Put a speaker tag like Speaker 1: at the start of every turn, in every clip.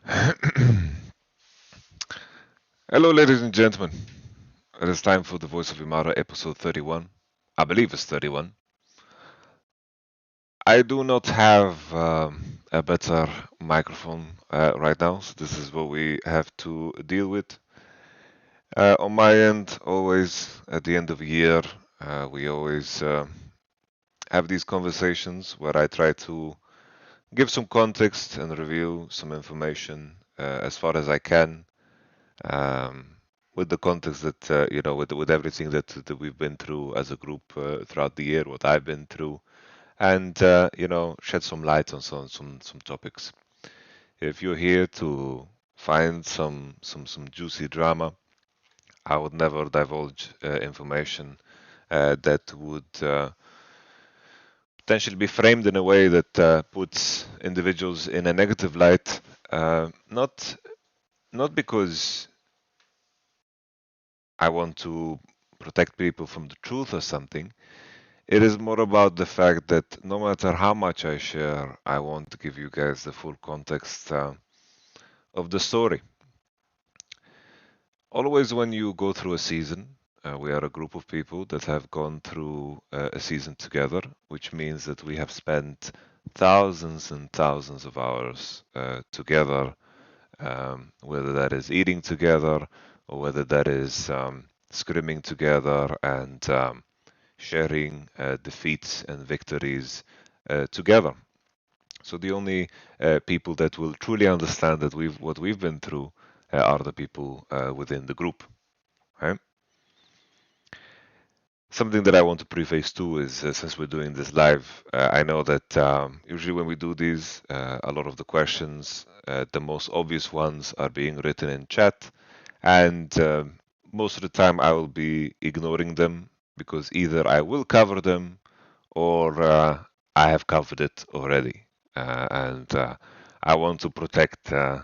Speaker 1: Hello, ladies and gentlemen. It is time for the Voice of Yamato episode 31. I believe it's 31. I do not have a better microphone right now, so this is what we have to deal with. On my end, always at the end of the year, we always have these conversations where I try to give some context and reveal some information as far as I can um, with the context that with everything that we've been through as a group throughout the year, what I've been through, and shed some light on some topics. If you're here to find some juicy drama, I would never divulge information that would potentially be framed in a way that puts individuals in a negative light. Not because I want to protect people from the truth or something. It is more about the fact that no matter how much I share, I want to give you guys the full context of the story. Always, when you go through a season, we are a group of people that have gone through a season together, which means that we have spent thousands and thousands of hours together, whether that is eating together or whether that is scrimming together and sharing defeats and victories together. So the only people that will truly understand that what we've been through are the people within the group. Right? Something that I want to preface too is since we're doing this live, I know that usually when we do these, a lot of the questions, the most obvious ones, are being written in chat, and most of the time I will be ignoring them because either I will cover them or I have covered it already. And I want to protect the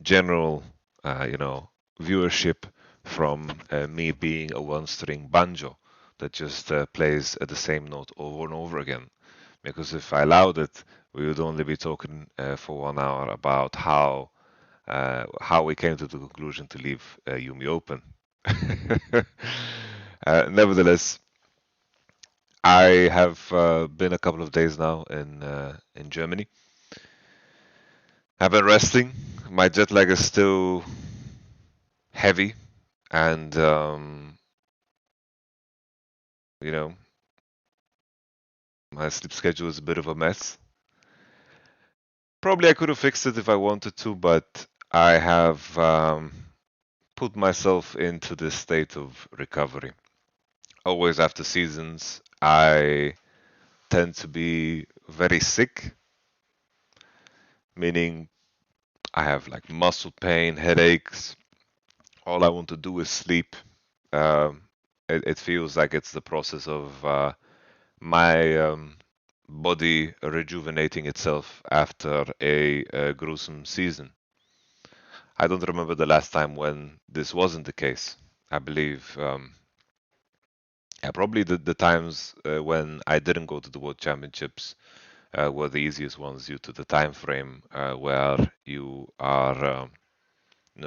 Speaker 1: general, viewership from me being a one-string banjo that just plays at the same note over and over again. Because if I allowed it, we would only be talking for 1 hour about how we came to the conclusion to leave Yuumi open. Nevertheless, I have been a couple of days now in Germany. I've been resting. My jet lag is still heavy, and you know my sleep schedule is a bit of a mess. Probably I could have fixed it if I wanted to, but I have put myself into this state of recovery. Always after seasons, I tend to be very sick, meaning I have like muscle pain, headaches. All I want to do is sleep. Um, it feels like it's the process of my body rejuvenating itself after a gruesome season. I don't remember the last time when this wasn't the case. I believe, yeah, probably the times when I didn't go to the World Championships were the easiest ones due to the time frame where you are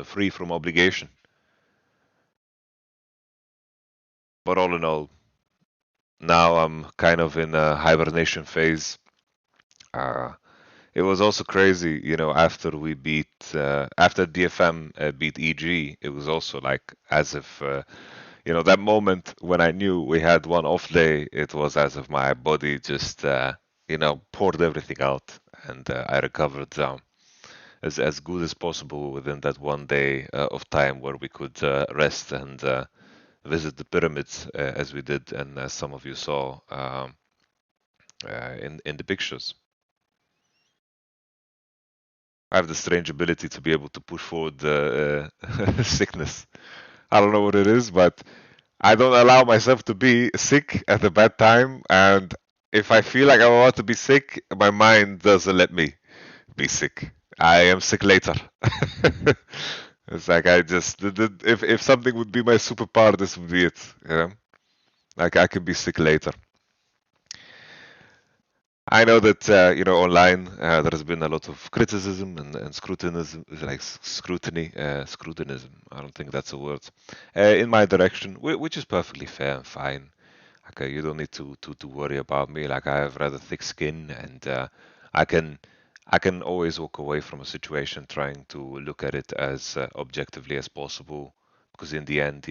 Speaker 1: free from obligation. But all in all, now I'm kind of in a hibernation phase. Uh, it was also crazy, after we after DFM beat EG, it was also like as if, that moment when I knew we had one off day, it was as if my body just, poured everything out and I recovered as good as possible within that 1 day of time where we could rest and visit the pyramids as we did and as some of you saw in the pictures. I have the strange ability to be able to push forward the sickness. I don't know what it is, but I don't allow myself to be sick at a bad time. And if I feel like I'm about to be sick, my mind doesn't let me be sick. I am sick later. It's like I just if something would be my superpower, this would be it. Like I can be sick later. I know that online there has been a lot of criticism and scrutinism, like scrutinism. I don't think that's a word in my direction, which is perfectly fair and fine. Okay, you don't need to worry about me. Like I have rather thick skin, and I can I can always walk away from a situation trying to look at it as objectively as possible, because in the end,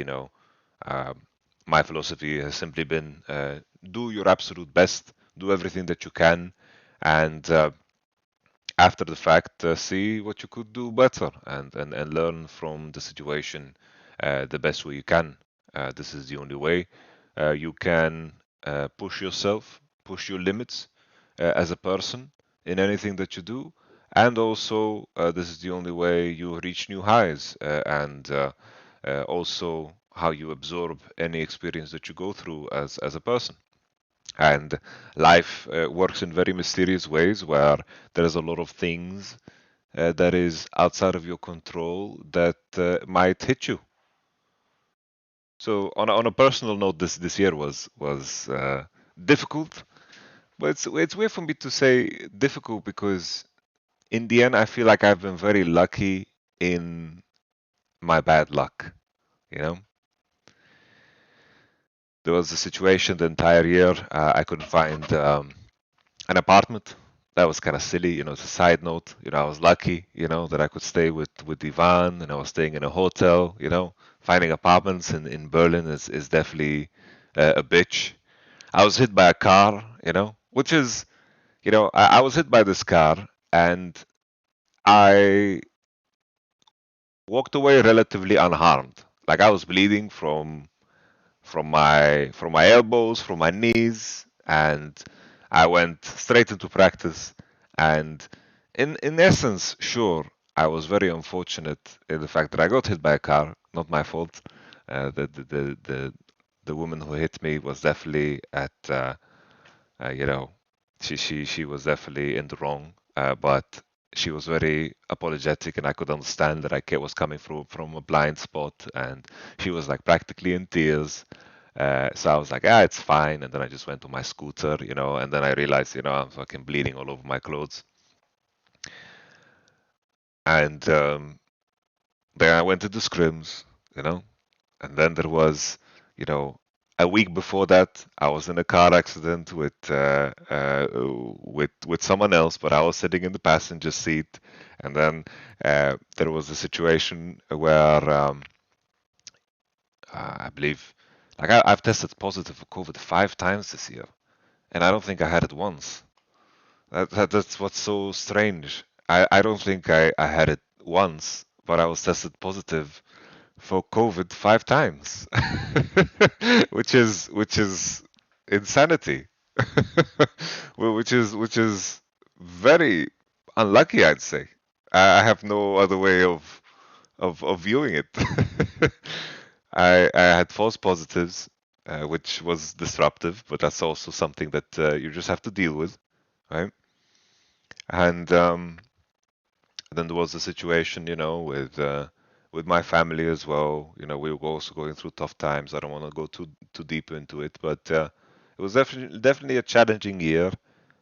Speaker 1: um, my philosophy has simply been do your absolute best, do everything that you can, and after the fact, see what you could do better and learn from the situation the best way you can. This is the only way you can push yourself, push your limits as a person in anything that you do. And also, this is the only way you reach new highs and also how you absorb any experience that you go through as a person. And life works in very mysterious ways where there's a lot of things that is outside of your control that might hit you. So on a personal note, this year was difficult, but it's weird for me to say difficult because in the end I feel like I've been very lucky in my bad luck. You know, there was a situation the entire year I couldn't find an apartment. That was kind of silly, it's a side note. I was lucky, that I could stay with Ivan, and I was staying in a hotel. Finding apartments in Berlin is definitely a bitch. I was hit by a car, which is, I was hit by this car, and I walked away relatively unharmed. Like I was bleeding from my elbows, from my knees, and I went straight into practice. And in essence, sure, I was very unfortunate in the fact that I got hit by a car, not my fault. The woman who hit me was definitely at uh, you know she was definitely in the wrong, but she was very apologetic, and I could understand that I was coming from a blind spot, and she was like practically in tears. So I was like, it's fine. And then I just went to my scooter, and then I realized, I'm fucking bleeding all over my clothes. And then I went to the scrims, you know, and then there was, you know, a week before that, I was in a car accident with someone else, but I was sitting in the passenger seat. And then there was a situation where I believe, like I've tested positive for COVID 5 times this year, and I don't think I had it once. That's what's so strange. I don't think I had it once, but I was tested positive for COVID 5 times, which is insanity, which is very unlucky, I'd say. I have no other way of viewing it. I had false positives, which was disruptive, but that's also something that you just have to deal with, right? And then there was a situation, with my family as well. We were also going through tough times. I don't want to go too deep into it, but it was definitely a challenging year.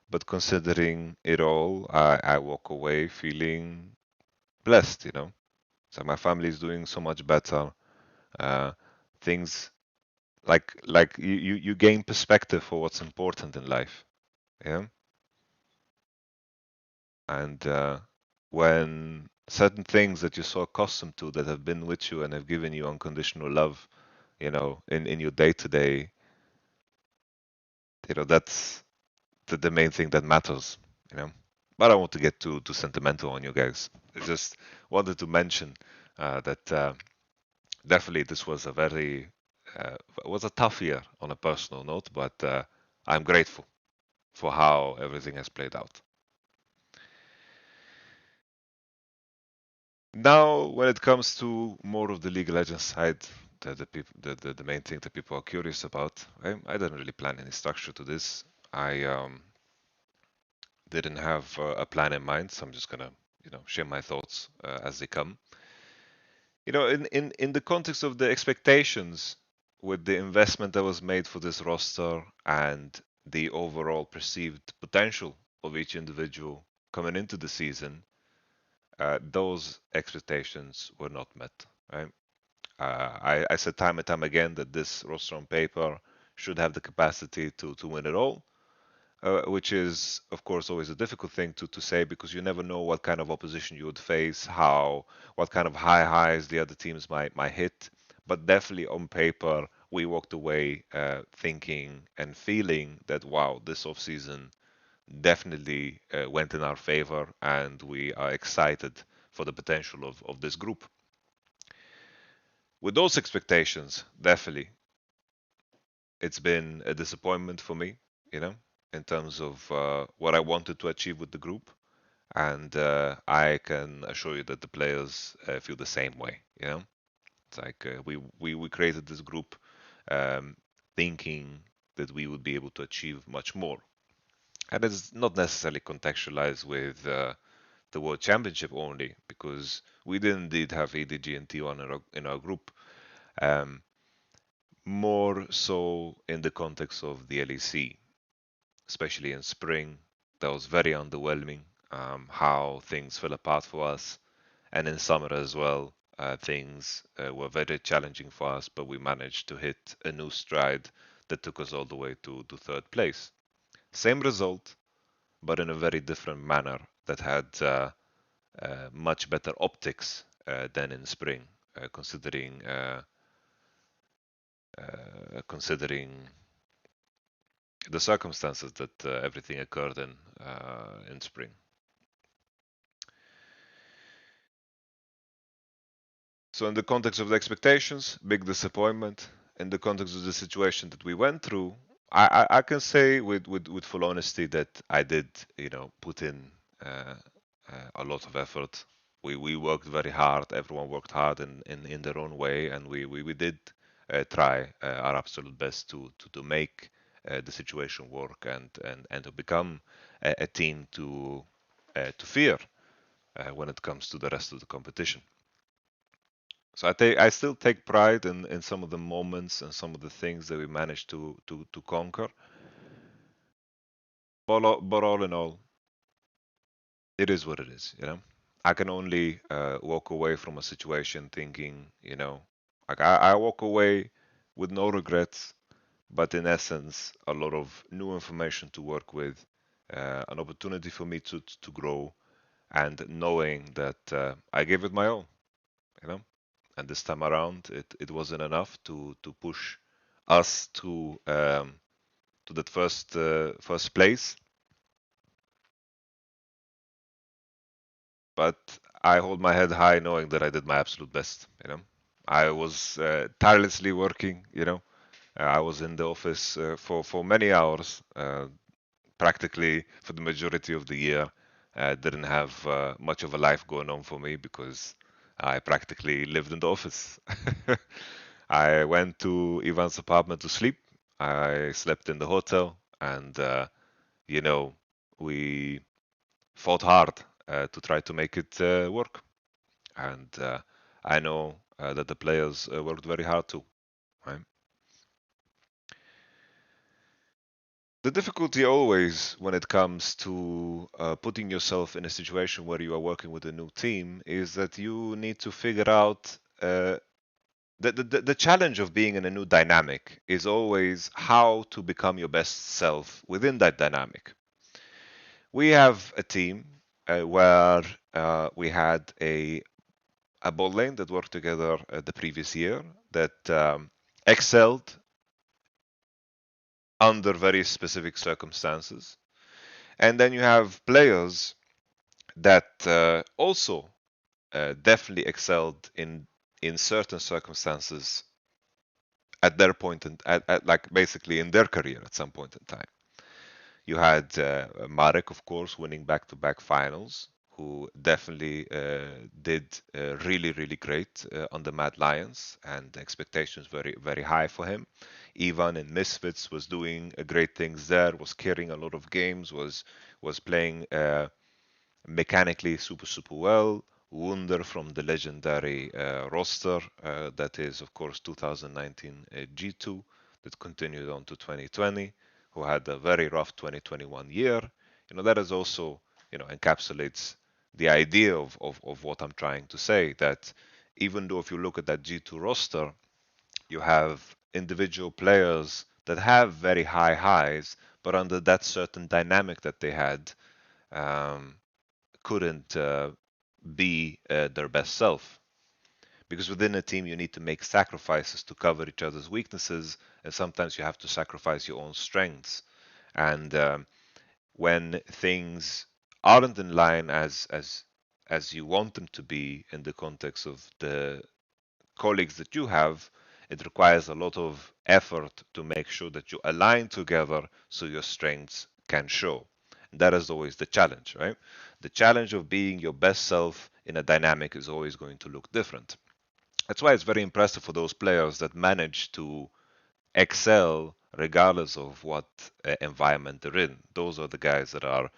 Speaker 1: But considering it all, I walk away feeling blessed. So my family is doing so much better. Uh, things like you gain perspective for what's important in life. Yeah. And when certain things that you're so accustomed to that have been with you and have given you unconditional love, in your day to day, that's the main thing that matters, you know. But I don't want to get too sentimental on you guys. I just wanted to mention that definitely this was a very was a tough year on a personal note, but I'm grateful for how everything has played out. Now, when it comes to more of the League of Legends side, the main thing that people are curious about, I didn't really plan any structure to this. I didn't have a plan in mind, so I'm just gonna, share my thoughts as they come. In the context of the expectations with the investment that was made for this roster and the overall perceived potential of each individual coming into the season, those expectations were not met. Right? I said time and time again that this roster on paper should have the capacity to win it all, which is, of course, always a difficult thing to say because you never know what kind of opposition you would face, what kind of high highs the other teams might hit. But definitely on paper, we walked away thinking and feeling that wow, this offseason definitely went in our favor, and we are excited for the potential of this group. With those expectations, definitely, it's been a disappointment for me, you know, in terms of what I wanted to achieve with the group. And I can assure you that the players feel the same way, you know. It's like we created this group um, thinking that we would be able to achieve much more. And it's not necessarily contextualized with the World Championship only, because we did indeed have ADG and T1 in our group. Um, More so in the context of the LEC, especially in spring. That was very underwhelming, how things fell apart for us. And in summer as well, things were very challenging for us, but we managed to hit a new stride that took us all the way to third place. Same result, but in a very different manner that had much better optics than in spring, considering the circumstances that everything occurred in spring. So in the context of the expectations, big disappointment. In the context of the situation that we went through, I can say with full honesty that I did, put in uh, a lot of effort. We worked very hard. Everyone worked hard in their own way, and we did try our absolute best to make the situation work and to become a team to fear when it comes to the rest of the competition. So I still take pride in some of the moments and some of the things that we managed to conquer. But all in all, it is what it is, you know. I can only walk away from a situation thinking, like I walk away with no regrets, but in essence, a lot of new information to work with, an opportunity for me to grow, and knowing that I gave it my all, you know. And this time around, it wasn't enough to push us to that first place. But I hold my head high, knowing that I did my absolute best. I was tirelessly working. I was in the office for many hours, practically for the majority of the year. Didn't have much of a life going on for me because I practically lived in the office. I went to Ivan's apartment to sleep. I slept in the hotel, and you know, we fought hard to try to make it work. And I know that the players worked very hard too. Right? The difficulty always when it comes to putting yourself in a situation where you are working with a new team is that you need to figure out the challenge of being in a new dynamic is always how to become your best self within that dynamic. We have a team where we had a ball lane that worked together the previous year that excelled under very specific circumstances. And then you have players that also definitely excelled in certain circumstances at their point at like basically in their career at some point in time. You had Marek, of course, winning back-to-back finals, who definitely did really, really great on the Mad Lions, and the expectations very high for him. Ivan in Misfits was doing great things there, was carrying a lot of games, was playing mechanically super well. Wunder from the legendary roster that is, of course, 2019 G2 that continued on to 2020 who had a very rough 2021 year. That is also, encapsulates the idea of what I'm trying to say, that even though if you look at that G2 roster, you have individual players that have very high highs, but under that certain dynamic that they had, um, couldn't be their best self. Because within a team, you need to make sacrifices to cover each other's weaknesses, and sometimes you have to sacrifice your own strengths. And when things aren't in line as you want them to be in the context of the colleagues that you have, it requires a lot of effort to make sure that you align together so your strengths can show. And that is always the challenge, right? The challenge of being your best self in a dynamic is always going to look different. That's why it's very impressive for those players that manage to excel regardless of what environment they're in. Those are the guys that are,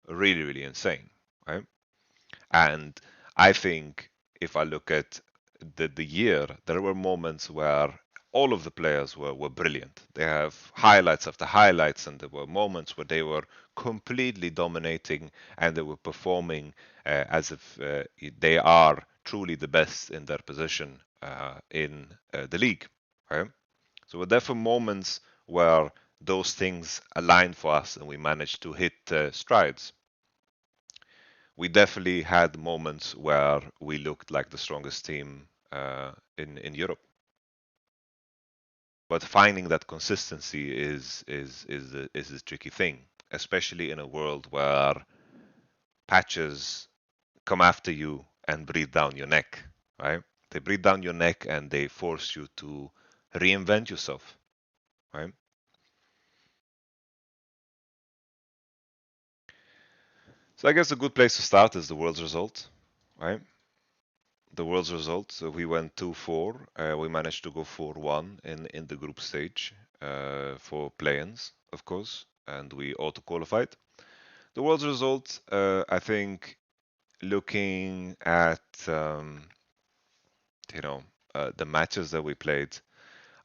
Speaker 1: really, really insane, right? And I think if I look at the year, there were moments where all of the players were brilliant. They have highlights after highlights, and there were moments where they were completely dominating and they were performing as if they are truly the best in their position in the league. Right? So were there for moments where those things aligned for us and we managed to hit strides. We definitely had moments where we looked like the strongest team in Europe. But finding that consistency is a tricky thing, especially in a world where patches come after you and breathe down your neck, right? They breathe down your neck and they force you to reinvent yourself, right? So I guess a good place to start is the world's result, right? The world's result. So we went 2-4. We managed to go 4-1 in the group stage for play-ins, of course, and we auto qualified. The world's result, I think, looking at you know the matches that we played,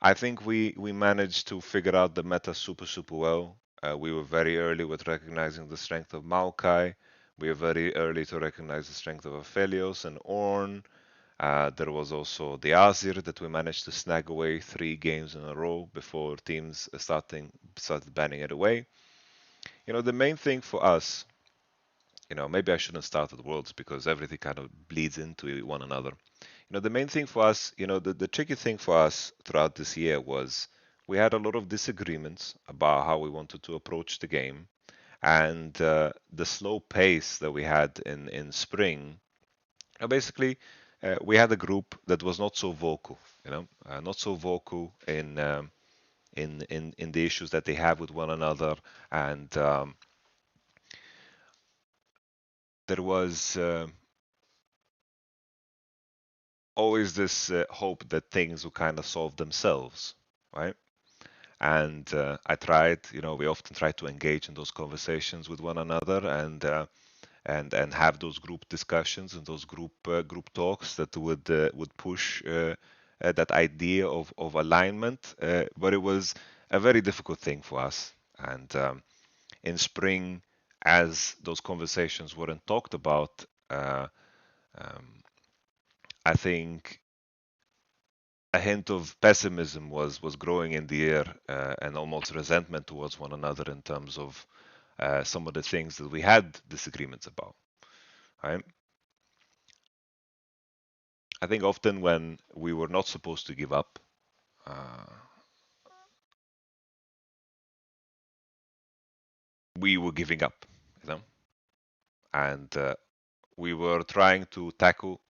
Speaker 1: I think we managed to figure out the meta super well. We were very early with recognizing the strength of Maokai. We were very early to recognize the strength of Aphelios and Ornn. There was also the Azir that we managed to snag away 3 games in a row before teams started banning it away. The main thing for us, maybe I shouldn't start with Worlds because everything kind of bleeds into one another. The main thing for us, the tricky thing for us throughout this year was we had a lot of disagreements about how we wanted to approach the game, and the slow pace that we had in spring. Basically, we had a group that was not so vocal, not so vocal in the issues that they have with one another, and there was always this hope that things will kind of solve themselves, right? And I tried, we often try to engage in those conversations with one another and have those group discussions and those group talks that would push that idea of alignment. But it was a very difficult thing for us. And in spring, as those conversations weren't talked about, um, I think a hint of pessimism was growing in the air and almost resentment towards one another in terms of some of the things that we had disagreements about. Right? I think often when we were not supposed to give up, uh, we were giving up, and we were trying to tackle,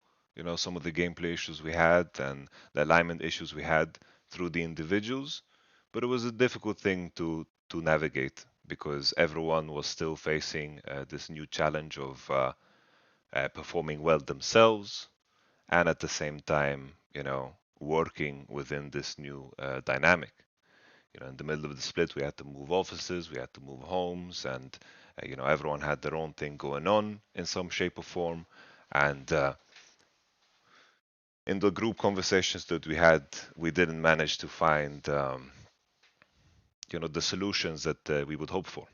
Speaker 1: some of the gameplay issues we had and the alignment issues we had through the individuals, but it was a difficult thing to navigate because everyone was still facing this new challenge of performing well themselves and at the same time, working within this new dynamic. In the middle of the split, we had to move offices, we had to move homes, and everyone had their own thing going on in some shape or form. And in the group conversations that we had, we didn't manage to find, the solutions that we would hope for.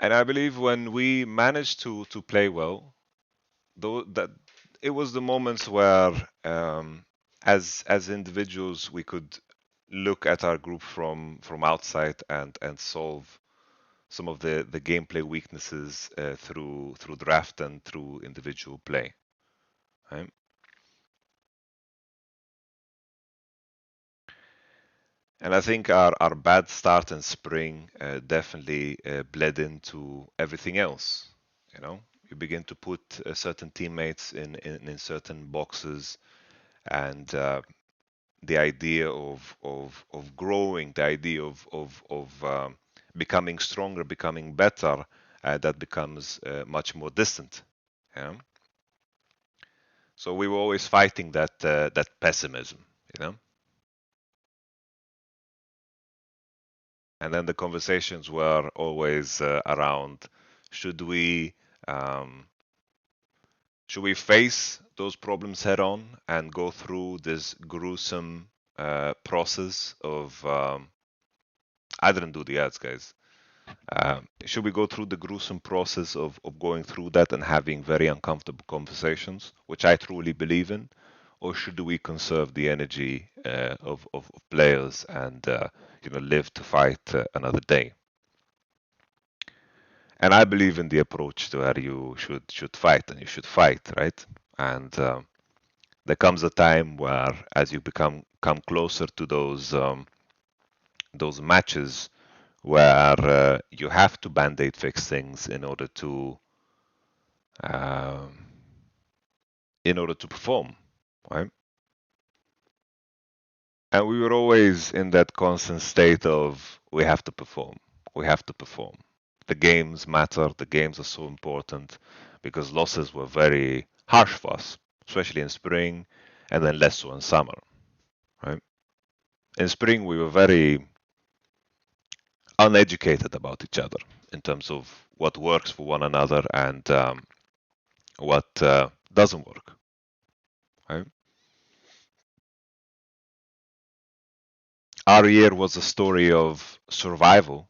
Speaker 1: And I believe when we managed to play well, though that it was the moments where, as individuals, we could look at our group from outside and solve some of the gameplay weaknesses through draft and through individual play. Right? And I think our bad start in spring definitely bled into everything else. You begin to put certain teammates in certain boxes, and the idea of growing, the idea of becoming stronger, becoming better, that becomes much more distant. You know? So we were always fighting that pessimism. You know. And then the conversations were always around: should we um, should we face those problems head on and go through this gruesome process of I didn't do the ads, guys. Should we go through the gruesome process of going through that and having very uncomfortable conversations, which I truly believe in, or should we conserve the energy of players and live to fight another day? And I believe in the approach to where you should fight, and you should fight, right? And there comes a time where, as you come closer to those matches, where you have to band-aid fix things um, in order to perform, right? And we were always in that constant state of we have to perform, we have to perform. The games matter, the games are so important, because losses were very harsh for us, especially in spring, and then less so in summer, right? In spring, we were very uneducated about each other in terms of what works for one another and what doesn't work, right? Our year was a story of survival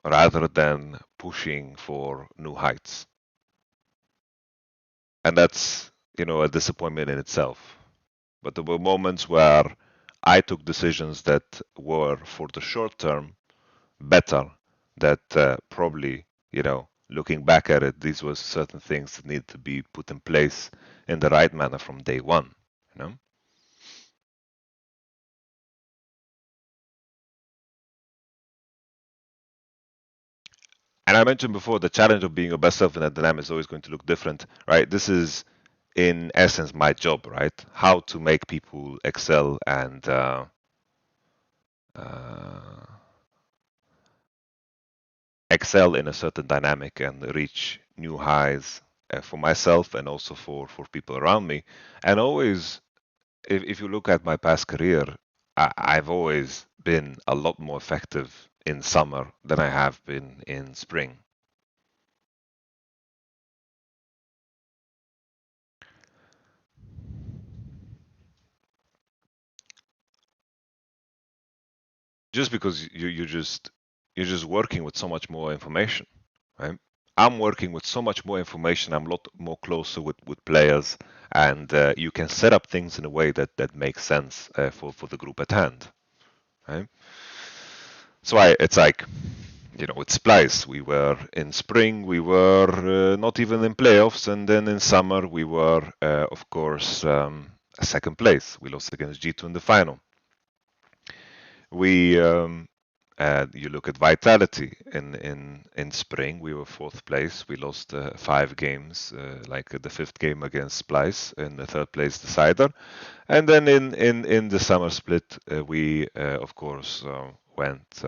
Speaker 1: rather than pushing for new heights. And that's, a disappointment in itself. But there were moments where I took decisions that were, for the short term, better. That probably, looking back at it, these were certain things that need to be put in place in the right manner from day one. You know. And I mentioned before, the challenge of being your best self in that dynamic is always going to look different, right? This is, in essence, my job, right? How to make people excel and uh, excel in a certain dynamic and reach new highs for myself and also for people around me. And always, if you look at my past career, I've always been a lot more effective in summer than I have been in spring. Just because you're just working with so much more information, right? I'm working with so much more information. I'm a lot more closer with players, and you can set up things in a way that makes sense for the group at hand, right? So it's like, with Splice, we were in spring, we were not even in playoffs, and then in summer we were, of course, second place. We lost against G2 in the final. We you look at Vitality in spring, we were fourth place. We lost 5 games, like the fifth game against Splice in the third place decider. And then in the summer split, we of course went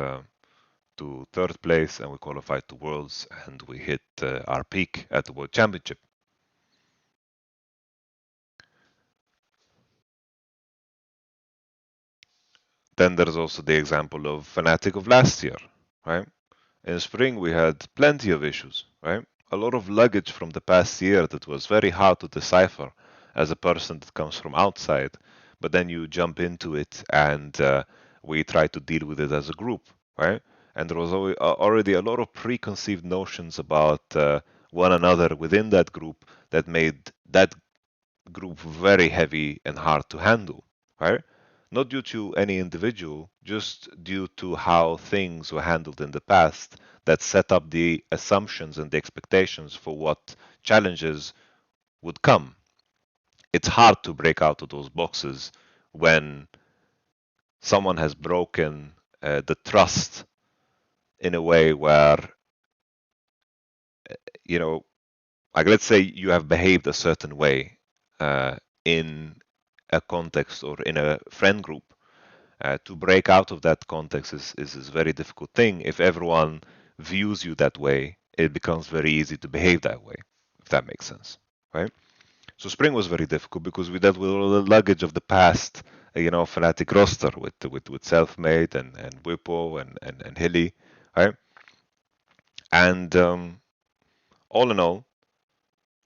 Speaker 1: to third place and we qualified to Worlds and we hit our peak at the World Championship. Then there's also the example of FNATIC of last year, right? In spring, we had plenty of issues, right? A lot of luggage from the past year that was very hard to decipher as a person that comes from outside. but then you jump into it and we try to deal with it as a group, right? And there was already a lot of preconceived notions about one another within that group that made that group very heavy and hard to handle, right? Not due to any individual, just due to how things were handled in the past that set up the assumptions and the expectations for what challenges would come. It's hard to break out of those boxes when someone has broken the trust in a way where, you know, like let's say you have behaved a certain way in a context or in a friend group. To break out of that context is a very difficult thing. If everyone views you that way, it becomes very easy to behave that way, if that makes sense, right? So Spring was very difficult because we dealt with all the luggage of the past, FNATIC roster with Selfmade and Whippo and Hilly, right? And all in all,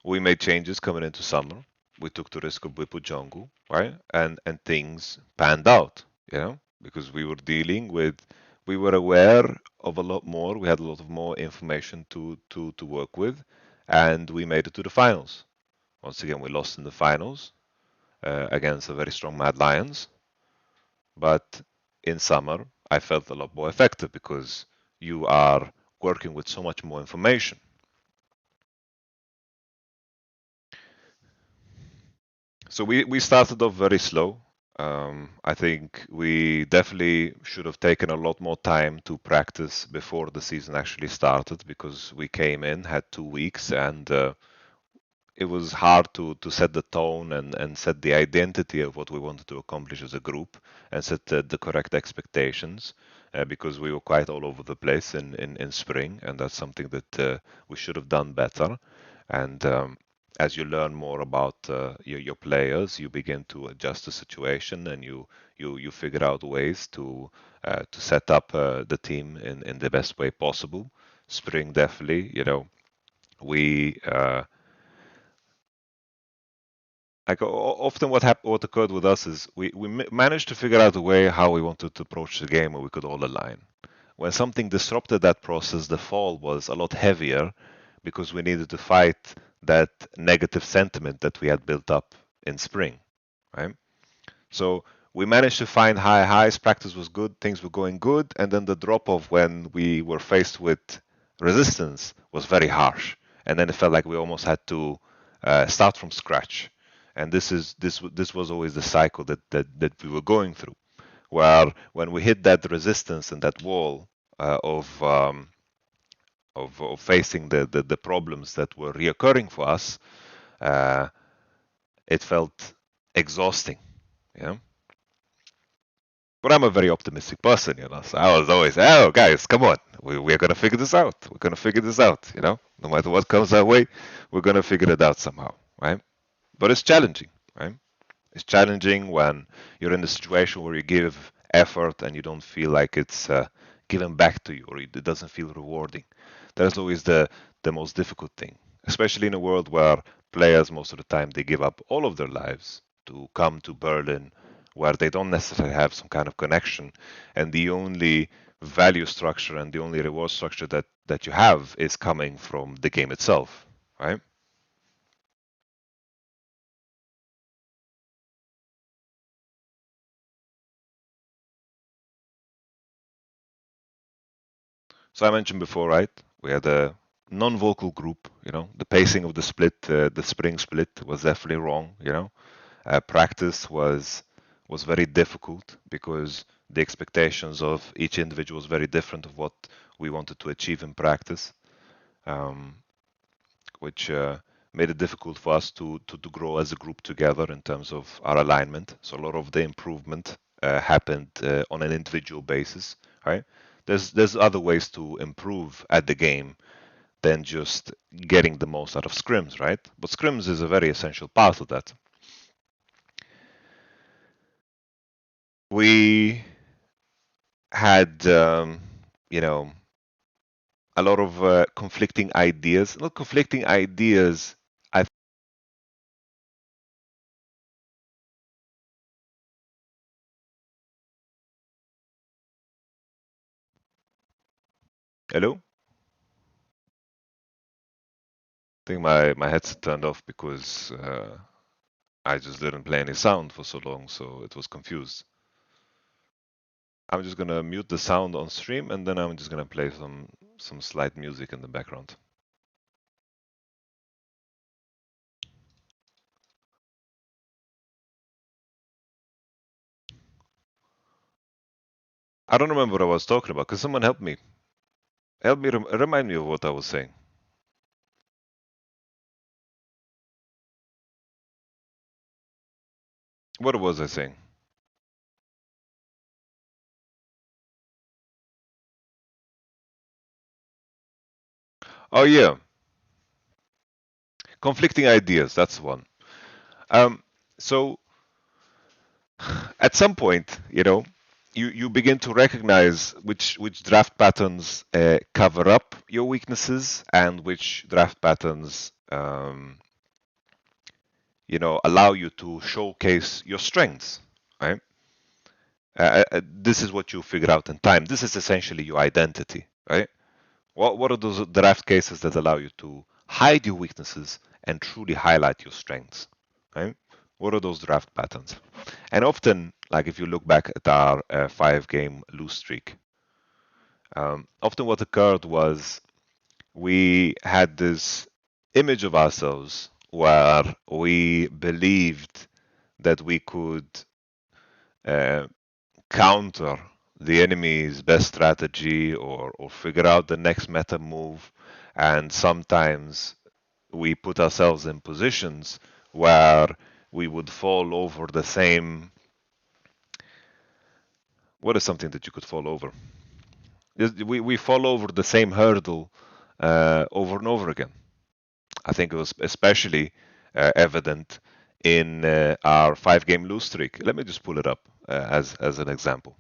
Speaker 1: we made changes coming into summer. We took the risk of Whippo Jungle, right? And things panned out, because we were aware of a lot more. We had a lot of more information to work with, and we made it to the finals. Once again, we lost in the finals against a very strong Mad Lions, but in summer, I felt a lot more effective because you are working with so much more information. So we started off very slow. I think we definitely should have taken a lot more time to practice before the season actually started because we came in, had 2 weeks, and it was hard to set the tone and set the identity of what we wanted to accomplish as a group and set the correct expectations because we were quite all over the place in spring, and that's something that we should have done better. And as you learn more about your players, you begin to adjust the situation and you figure out ways to set up the team in the best way possible. Spring definitely, we often what occurred with us is we managed to figure out a way how we wanted to approach the game where we could all align. When something disrupted that process, the fall was a lot heavier because we needed to fight that negative sentiment that we had built up in spring, right? So we managed to find high highs, practice was good, things were going good, and then the drop off when we were faced with resistance was very harsh. And then it felt like we almost had to start from scratch. And this was always the cycle that we were going through, where when we hit that resistance and that wall of facing the problems that were reoccurring for us, uh, it felt exhausting. Yeah. But I'm a very optimistic person, So I was always, oh, guys, come on, we're gonna figure this out. We're gonna figure this out, No matter what comes our way, we're gonna figure it out somehow, right? But it's challenging, right? It's challenging when you're in a situation where you give effort and you don't feel like it's given back to you, or it doesn't feel rewarding. That's always the most difficult thing, especially in a world where players most of the time they give up all of their lives to come to Berlin, where they don't necessarily have some kind of connection, and the only value structure and the only reward structure that you have is coming from the game itself, right? So I mentioned before, right? We had a non-vocal group. The pacing of the spring split was definitely wrong. Practice was very difficult because the expectations of each individual was very different of what we wanted to achieve in practice, um, which made it difficult for us to grow as a group together in terms of our alignment. So a lot of the improvement happened on an individual basis, right? There's other ways to improve at the game than just getting the most out of scrims, right? But scrims is a very essential part of that. We had, a lot of conflicting ideas. Not conflicting ideas. I Hello? I think my headset turned off because I just didn't play any sound for so long, so it was confused. I'm just gonna mute the sound on stream and then I'm just gonna play some slight music in the background. I don't remember what I was talking about. Can someone help me? Help me remind me of what I was saying. What was I saying? Oh yeah, conflicting ideas. That's one. Um, so at some point, you begin to recognize which draft patterns cover up your weaknesses and which draft patterns allow you to showcase your strengths, right? This is what you figure out in time. This is essentially your identity, right? What are those draft cases that allow you to hide your weaknesses and truly highlight your strengths, right? What are those draft patterns? And often, like if you look back at our 5-game lose streak, often what occurred was we had this image of ourselves where we believed that we could uh, counter the enemy's best strategy or figure out the next meta move. And sometimes we put ourselves in positions where we would fall over the same. What is something that you could fall over? We fall over the same hurdle over and over again. I think it was especially evident in our 5-game lose streak. Let me just pull it up as an example.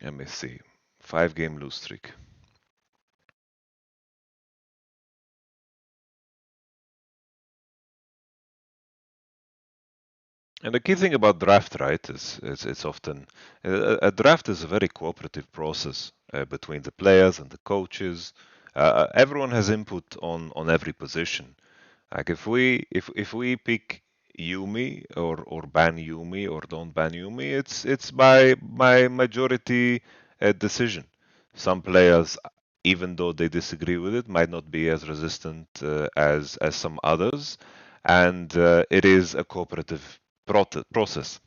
Speaker 1: Let me see. 5-game lose streak. And the key thing about draft, right, is it's often a draft is a very cooperative process between the players and the coaches. Everyone has input on every position. Like if we pick Yuumi or ban Yuumi or don't ban Yuumi, it's by majority decision. Some players, even though they disagree with it, might not be as resistant as some others, and it is a cooperative process.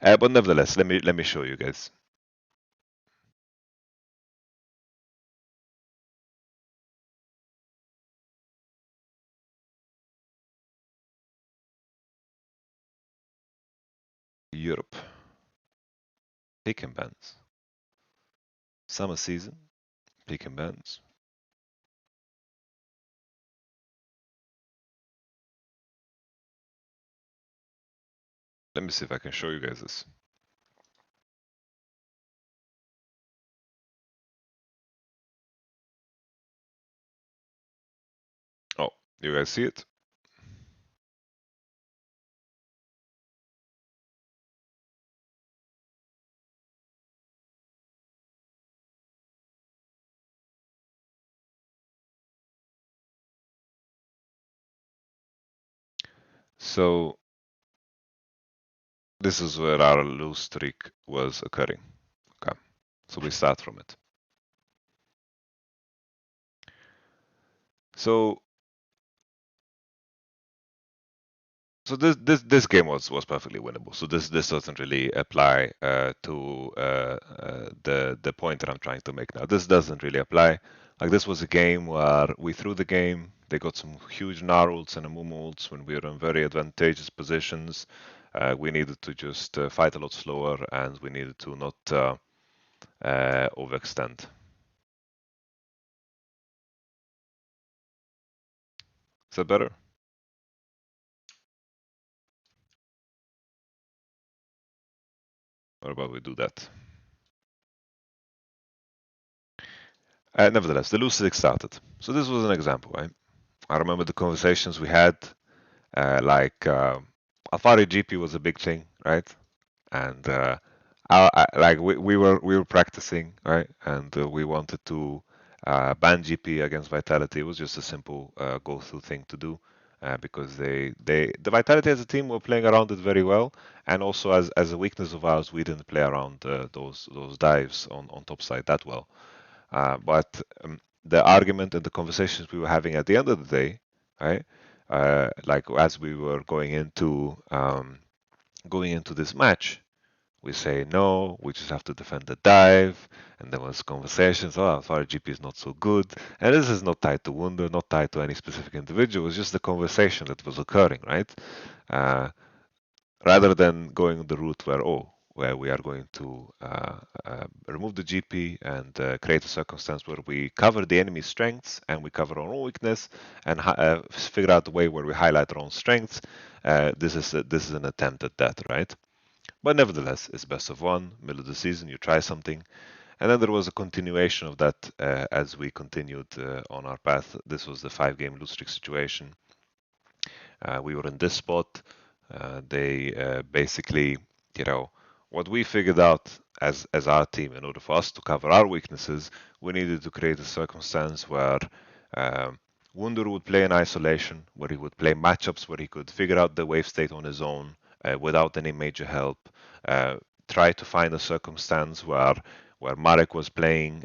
Speaker 1: But nevertheless, let me show you guys. Europe, pick and bans. Summer season, pick and bans. Let me see if I can show you guys this. Oh, you guys see it? So this is where our lose streak was occurring. Okay, so we start from it. So this game was perfectly winnable. So this doesn't really apply to the point that I'm trying to make now. This doesn't really apply. Like this was a game where we threw the game. They got some huge Narults and Amumults when we were in very advantageous positions. We needed to just fight a lot slower, and we needed to not overextend. Is that better? Or about we do that? Nevertheless, the lose streak started. So this was an example, right? I remember the conversations we had. Like Alfari GP was a big thing, right? And like we were practicing, right? And we wanted to ban GP against Vitality. It was just a simple go-through thing to do because the Vitality as a team were playing around it very well, and also as a weakness of ours, we didn't play around those dives on top side that well. But the argument and the conversations we were having at the end of the day, right? Like as we were going into this match, we say no, we just have to defend the dive, and there was conversations. Oh, our GP is not so good, and this is not tied to Wunder, not tied to any specific individual. It's just the conversation that was occurring, right? Uh, Rather than going the route where we are going to remove the GP and create a circumstance where we cover the enemy's strengths and we cover our own weakness and figure out the way where we highlight our own strengths. This is an attempt at that, right? But nevertheless, it's best of one, middle of the season, you try something. And then there was a continuation of that as we continued on our path. This was the 5 game lose streak situation. We were in this spot. They basically, you know, what we figured out as our team, in order for us to cover our weaknesses, we needed to create a circumstance where Wunder would play in isolation, where he would play matchups where he could figure out the wave state on his own without any major help. Try to find a circumstance where Marek was playing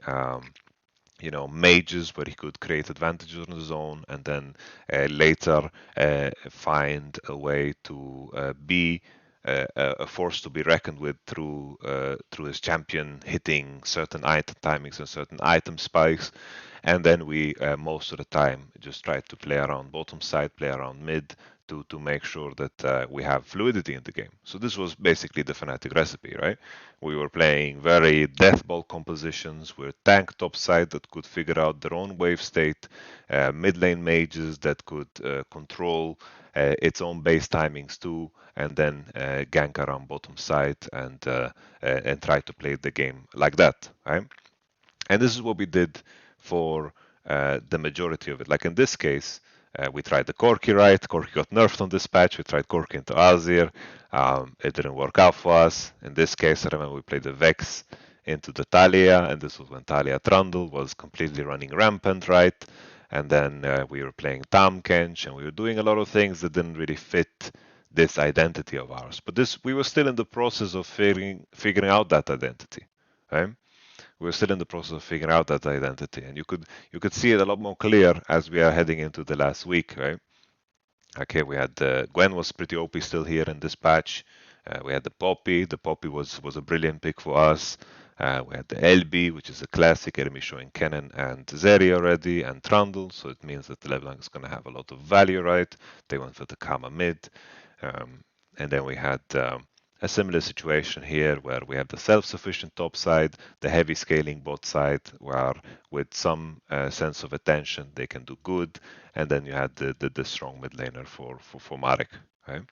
Speaker 1: mages where he could create advantages on his own, and then later find a way to be a force to be reckoned with through his champion hitting certain item timings and certain item spikes. And then we most of the time just try to play around bottom side, play around mid, to make sure that we have fluidity in the game. So this was basically the FNATIC recipe, right? We were playing very death ball compositions with tank top side that could figure out their own wave state, mid lane mages that could control its own base timings too, and then gank around bottom side and try to play the game like that, right? And this is what we did for the majority of it. Like in this case, we tried the Corki right. Corki got nerfed on this patch. We tried Corki into Azir. It didn't work out for us. In this case, I remember we played the Vex into the Talia, and this was when Talia Trundle was completely running rampant, right? And then we were playing Tam Kench, and we were doing a lot of things that didn't really fit this identity of ours. But this, we were still in the process of figuring out that identity, right? We're still in the process of figuring out that identity, and you could see it a lot more clear as we are heading into the last week, right? Okay, we had Gwen was pretty OP still here in this patch. We had the Poppy. The Poppy was a brilliant pick for us. We had the LB, which is a classic enemy showing Cannon and Zeri already, and Trundle. So it means that the LeBlanc is going to have a lot of value, right? They went for the Kama mid. And then we had a similar situation here where we have the self-sufficient top side, the heavy scaling bot side, where with some sense of attention they can do good, and then you had the strong mid laner for Marek. Right?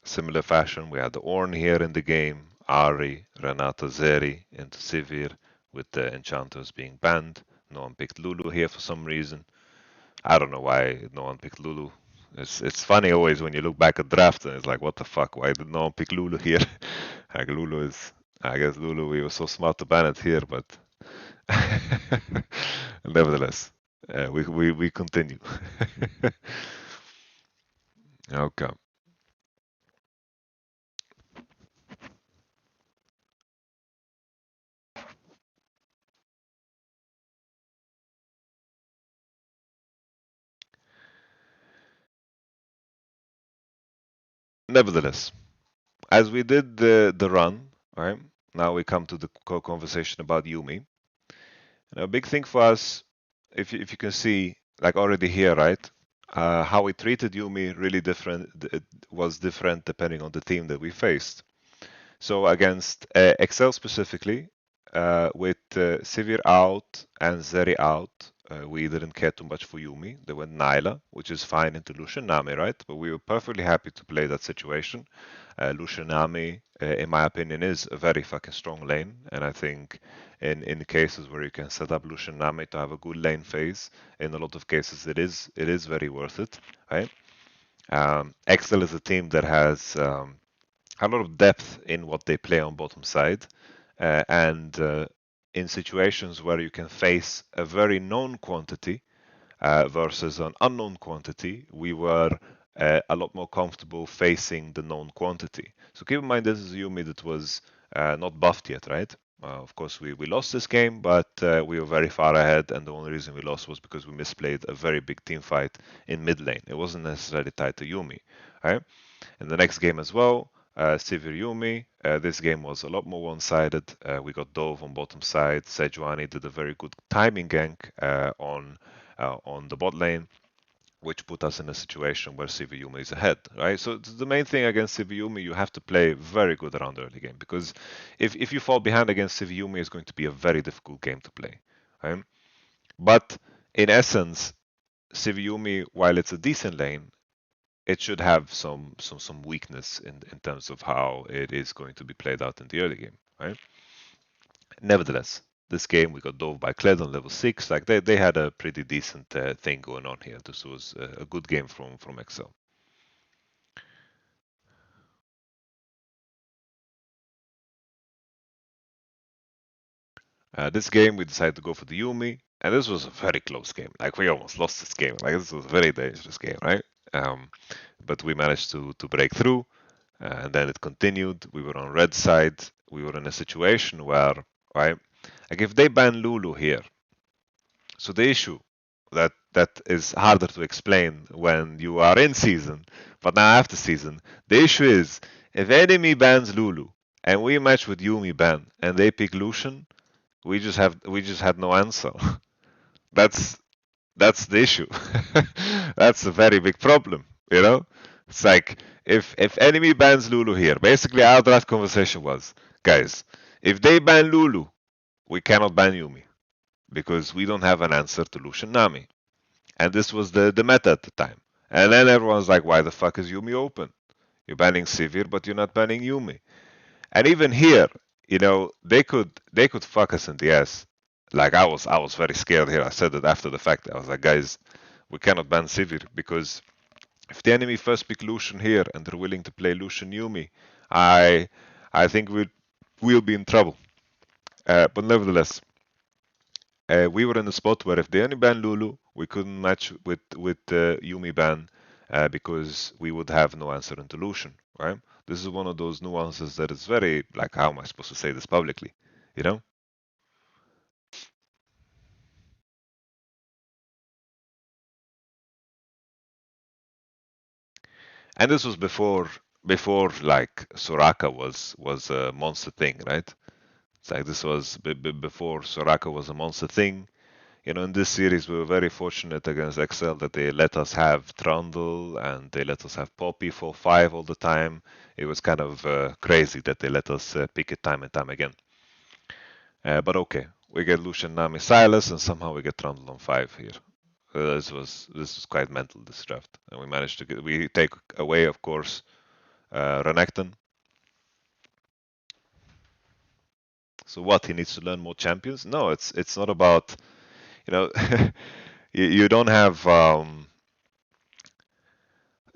Speaker 1: Similar fashion, we had the Ornn here in the game, Ari, Renata, Zeri into Sivir, with the enchanters being banned. No one picked Lulu here for some reason. I don't know why no one picked Lulu. It's funny always when you look back at draft and it's like, what the fuck? Why did no one pick Lulu here? Like Lulu is, I guess Lulu. We were so smart to ban it here, but nevertheless, we continue. Okay. Nevertheless, as we did the run, right? Now we come to the conversation about Yuumi. And a big thing for us, if you can see, like already here, right? How we treated Yuumi really different. It was different depending on the team that we faced. So against Excel specifically, with Sivir out and Zeri out, we didn't care too much for Yuumi. They went Nyla, which is fine, into Lucian Nami, right? But we were perfectly happy to play that situation. Lucian Nami, in my opinion, is a very fucking strong lane, and I think in cases where you can set up Lucian Nami to have a good lane phase, in a lot of cases it is very worth it, right? Excel is a team that has a lot of depth in what they play on bottom side, and in situations where you can face a very known quantity versus an unknown quantity, we were a lot more comfortable facing the known quantity. So keep in mind, this is Yuumi that was not buffed yet, right? Of course, we lost this game, but we were very far ahead, and the only reason we lost was because we misplayed a very big team fight in mid lane. It wasn't necessarily tied to Yuumi, right? In the next game as well, Sivir Yuumi. This game was a lot more one-sided. We got Dove on bottom side. Sejuani did a very good timing gank on the bot lane, which put us in a situation where Sivir Yuumi is ahead, right? So the main thing against Sivir Yuumi, you have to play very good around the early game, because if you fall behind against Sivir Yuumi, it's going to be a very difficult game to play, right? But in essence, Sivir Yuumi, while it's a decent lane, it should have some weakness in terms of how it is going to be played out in the early game, right? Nevertheless, this game we got dove by Kled on level 6. Like they had a pretty decent thing going on here. This was a good game from Excel. This game we decided to go for the Yuumi, and this was a very close game. Like we almost lost this game. Like this was a very dangerous game, right? But we managed to break through, and then it continued. We were on red side. We were in a situation where, right, like if they ban Lulu here, so the issue that is harder to explain when you are in season, but now after season, the issue is if enemy bans Lulu and we match with Yuumi ban and they pick Lucian, we just had no answer. that's that's the issue. That's a very big problem, you know? It's like if enemy bans Lulu here, basically our draft conversation was, guys, if they ban Lulu, we cannot ban Yuumi because we don't have an answer to Lucian Nami. And this was the meta at the time. And then everyone's like, why the fuck is Yuumi open? You're banning Sivir, but you're not banning Yuumi. And even here, they could fuck us in the ass. Like I was very scared here. I said it after the fact. I was like, guys, we cannot ban Sivir because if the enemy first pick Lucian here and they're willing to play Lucian Yuumi, I I think we'll be in trouble. But nevertheless, we were in a spot where if they only ban Lulu, we couldn't match with Yuumi ban because we would have no answer into Lucian, right? This is one of those nuances that is very like, how am I supposed to say this publicly, you know? And this was before like Soraka was a monster thing, right? It's like this was before Soraka was a monster thing. In this series, we were very fortunate against Excel that they let us have Trundle and they let us have Poppy for 5 all the time. It was kind of crazy that they let us pick it time and time again. But okay, we get Lucian, Nami, Silas, and somehow we get Trundle on 5 here. This was quite mental, this draft, and we take away, of course, Renekton. So what? He needs to learn more champions? No, it's not about you know you don't have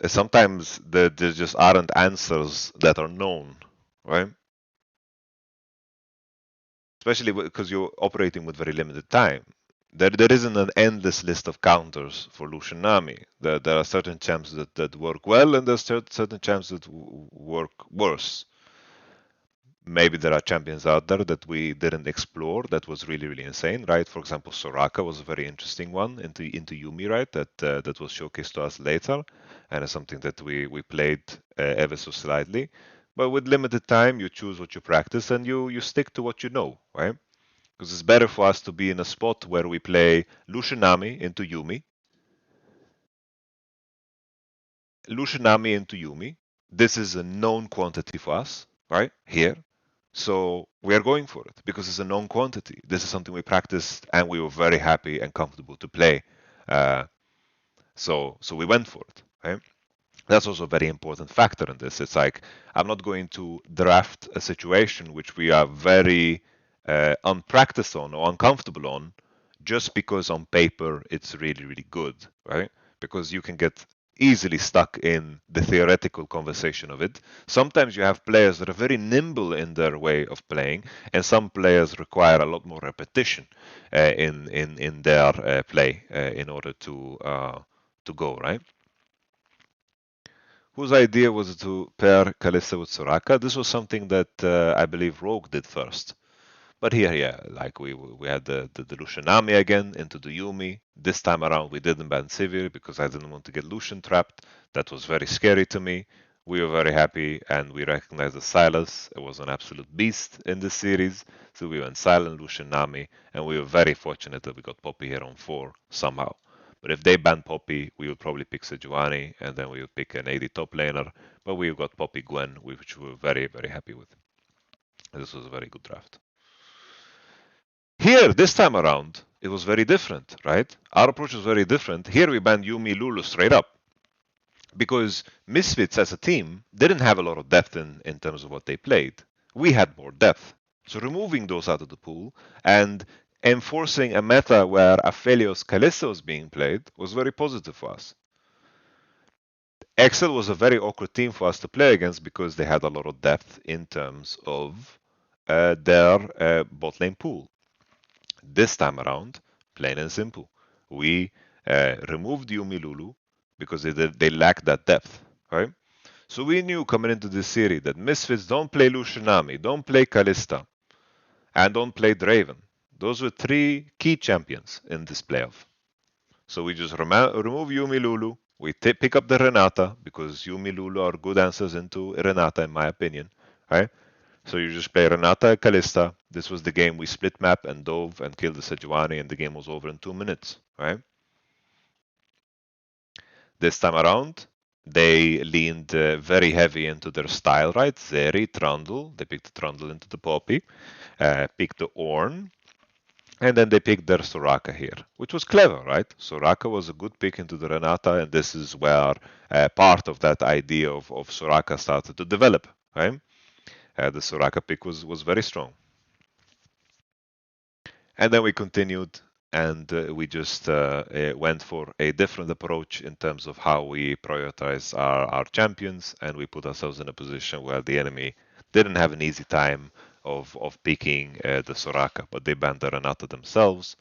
Speaker 1: sometimes there just aren't answers that are known, right? Especially because you're operating with very limited time. There isn't an endless list of counters for Lucian Nami. There are certain champs that work well, and there's certain champs that work worse. Maybe there are champions out there that we didn't explore that was really really insane, right? For example, Soraka was a very interesting one into Yuumi, right? That was showcased to us later, and it's something that we played ever so slightly. But with limited time, you choose what you practice and you stick to what you know, right? Because it's better for us to be in a spot where we play Lucianami into Yuumi, Lucianami into Yuumi. This is a known quantity for us, right? Here. So we are going for it because it's a known quantity. This is something we practiced and we were very happy and comfortable to play. Uh, so we went for it. Right? That's also a very important factor in this. It's like I'm not going to draft a situation which we are very unpracticed on or uncomfortable on just because on paper it's really really good, right? Because you can get easily stuck in the theoretical conversation of it. Sometimes you have players that are very nimble in their way of playing, and some players require a lot more repetition in their play in order to go right. Whose idea was it to pair Kalista with Soraka? This was something that I believe Rogue did first. But here, yeah, like we had the Lucianami again into the Yuumi. This time around, we didn't ban Sivir because I didn't want to get Lucian trapped. That was very scary to me. We were very happy and we recognized that Silas was an absolute beast in this series. So we went silent Lucian Nami, and we were very fortunate that we got Poppy here on 4 somehow. But if they banned Poppy, we would probably pick Sejuani and then we would pick an AD top laner. But we got Poppy Gwen, which we were very, very happy with. This was a very good draft. Here, this time around, it was very different, right? Our approach was very different. Here we banned Yuumi Lulu straight up because Misfits as a team didn't have a lot of depth in terms of what they played. We had more depth. So removing those out of the pool and enforcing a meta where Aphelios Kalista was being played was very positive for us. Excel was a very awkward team for us to play against because they had a lot of depth in terms of their bot lane pool. This time around, plain and simple, we removed Yuumi Lulu because they lacked that depth, right? So we knew coming into this series that Misfits don't play Lucianami, don't play Kalista, and don't play Draven. Those were 3 key champions in this playoff. So we just remove Yuumi Lulu. We pick up the Renata because Yuumi Lulu are good answers into Renata, in my opinion, right? So you just play Renata Kalista. This was the game we split map and dove and killed the Sejuani, and the game was over in 2 minutes, right? This time around, they leaned very heavy into their style, right? Zeri, Trundle. They picked the Trundle into the Poppy, picked the Ornn, and then they picked their Soraka here, which was clever, right? Soraka was a good pick into the Renata, and this is where part of that idea of Soraka started to develop, right? The Soraka pick was very strong. And then we continued and we just went for a different approach in terms of how we prioritize our champions, and we put ourselves in a position where the enemy didn't have an easy time of picking the Soraka, but they banned the Renata themselves,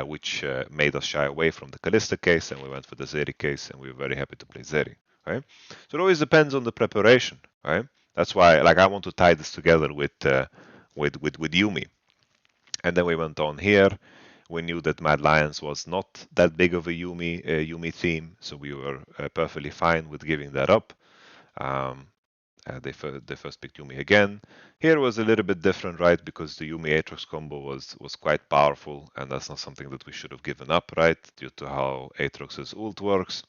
Speaker 1: which made us shy away from the Kalista case, and we went for the Zeri case, and we were very happy to play Zeri, right? So it always depends on the preparation, right? That's why, like, I want to tie this together with Yuumi. And then we went on here. We knew that Mad Lions was not that big of a Yuumi theme, so we were perfectly fine with giving that up. Um, they first picked Yuumi again. Here was a little bit different, right? Because the Yuumi Aatrox combo was quite powerful, and that's not something that we should have given up, right? Due to how Aatrox's ult works.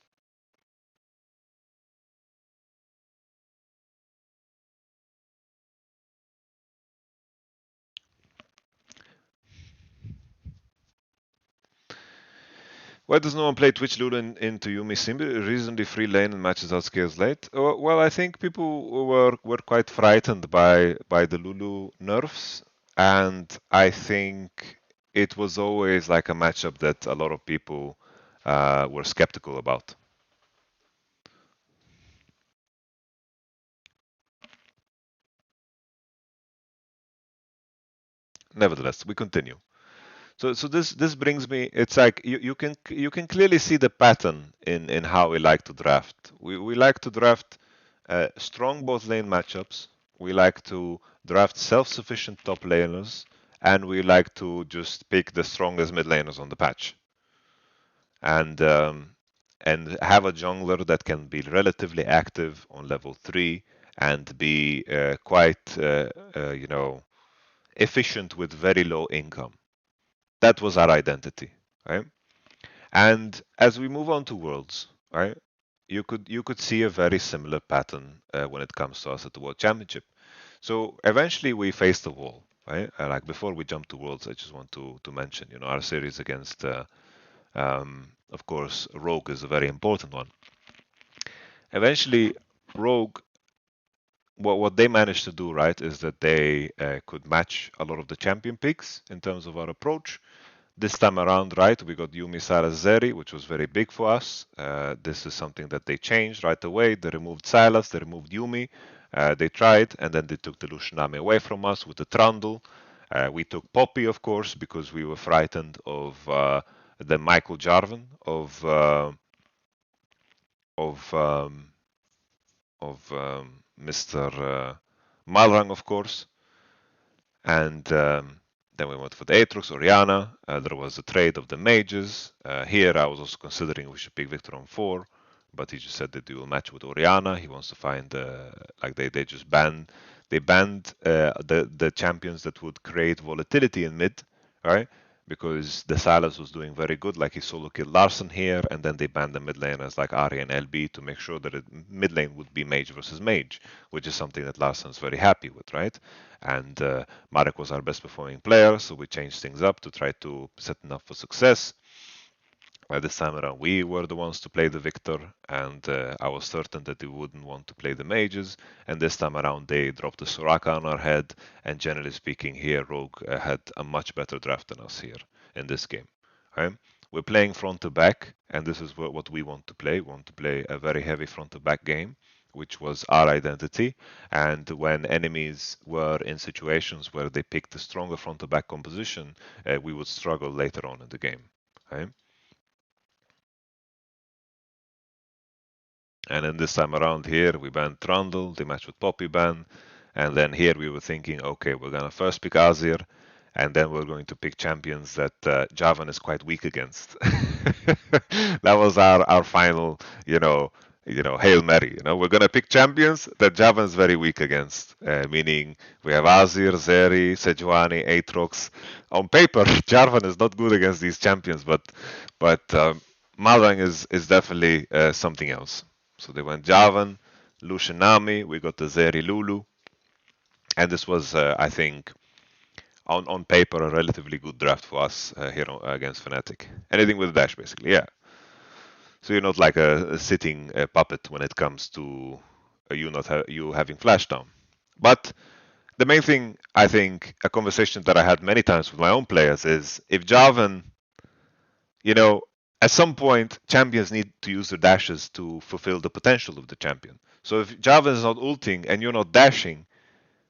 Speaker 1: Why does no one play Twitch Lulu into Yuumi Simbi? Reasonably free lane and matches out scales late. Well, I think people were quite frightened by the Lulu nerfs, and I think it was always like a matchup that a lot of people were skeptical about. Nevertheless, we continue. So this brings me. It's like you can clearly see the pattern in how we like to draft. We like to draft strong both lane matchups. We like to draft self-sufficient top laners, and we like to just pick the strongest mid laners on the patch, and and have a jungler that can be relatively active on level 3 and be quite efficient with very low income. That was our identity, right? And as we move on to Worlds, right, you could see a very similar pattern when it comes to us at the World Championship. So eventually we faced the wall, right? Like before we jump to Worlds, I just want to mention, our series against, of course, Rogue is a very important one. Eventually, Rogue, what they managed to do, right, is that they could match a lot of the champion picks in terms of our approach. This time around, right, we got Yuumi, Sylas, Zeri, which was very big for us. This is something that they changed right away. They removed Sylas, they removed Yuumi. They tried, and then they took the Lushinami away from us with the Trundle. We took Poppy, of course, because we were frightened of the Michael Jarvan of Mr. Malrang, of course. And then we went for the Aatrox, Orianna. There was a trade of the mages. Here I was also considering we should pick Victor on 4, but he just said that he will match with Orianna. He wants to find like they just banned the champions that would create volatility in mid, right? Because the Sylas was doing very good, like he solo killed Larson here, and then they banned the mid laners like Ari and LB to make sure that mid lane would be mage versus mage, which is something that Larson's very happy with, right? And Marek was our best performing player, so we changed things up to try to set him up for success. This time around, we were the ones to play the Victor, and I was certain that they wouldn't want to play the mages. And this time around, they dropped the Soraka on our head. And generally speaking, here Rogue had a much better draft than us here in this game. Right? We're playing front to back, and this is what we want to play. We want to play a very heavy front to back game, which was our identity. And when enemies were in situations where they picked a stronger front to back composition, we would struggle later on in the game. Right? And then this time around here, we banned Trundle, they matched with Poppy ban. And then here we were thinking, okay, we're going to first pick Azir, and then we're going to pick champions that Javan is quite weak against. That was our final, Hail Mary. We're going to pick champions that Javan is very weak against, meaning we have Azir, Zeri, Sejuani, Aatrox. On paper, Jarvan is not good against these champions, but Malang is definitely something else. So they went Javan, Lushinami, we got the Zeri Lulu, and this was, I think, on paper, a relatively good draft for us here against FNATIC. Anything with a dash, basically, yeah. So you're not like a sitting puppet when it comes to you having flash down. But the main thing, I think, a conversation that I had many times with my own players is if Javan, you know, at some point, champions need to use their dashes to fulfill the potential of the champion. So if Javan is not ulting and you're not dashing,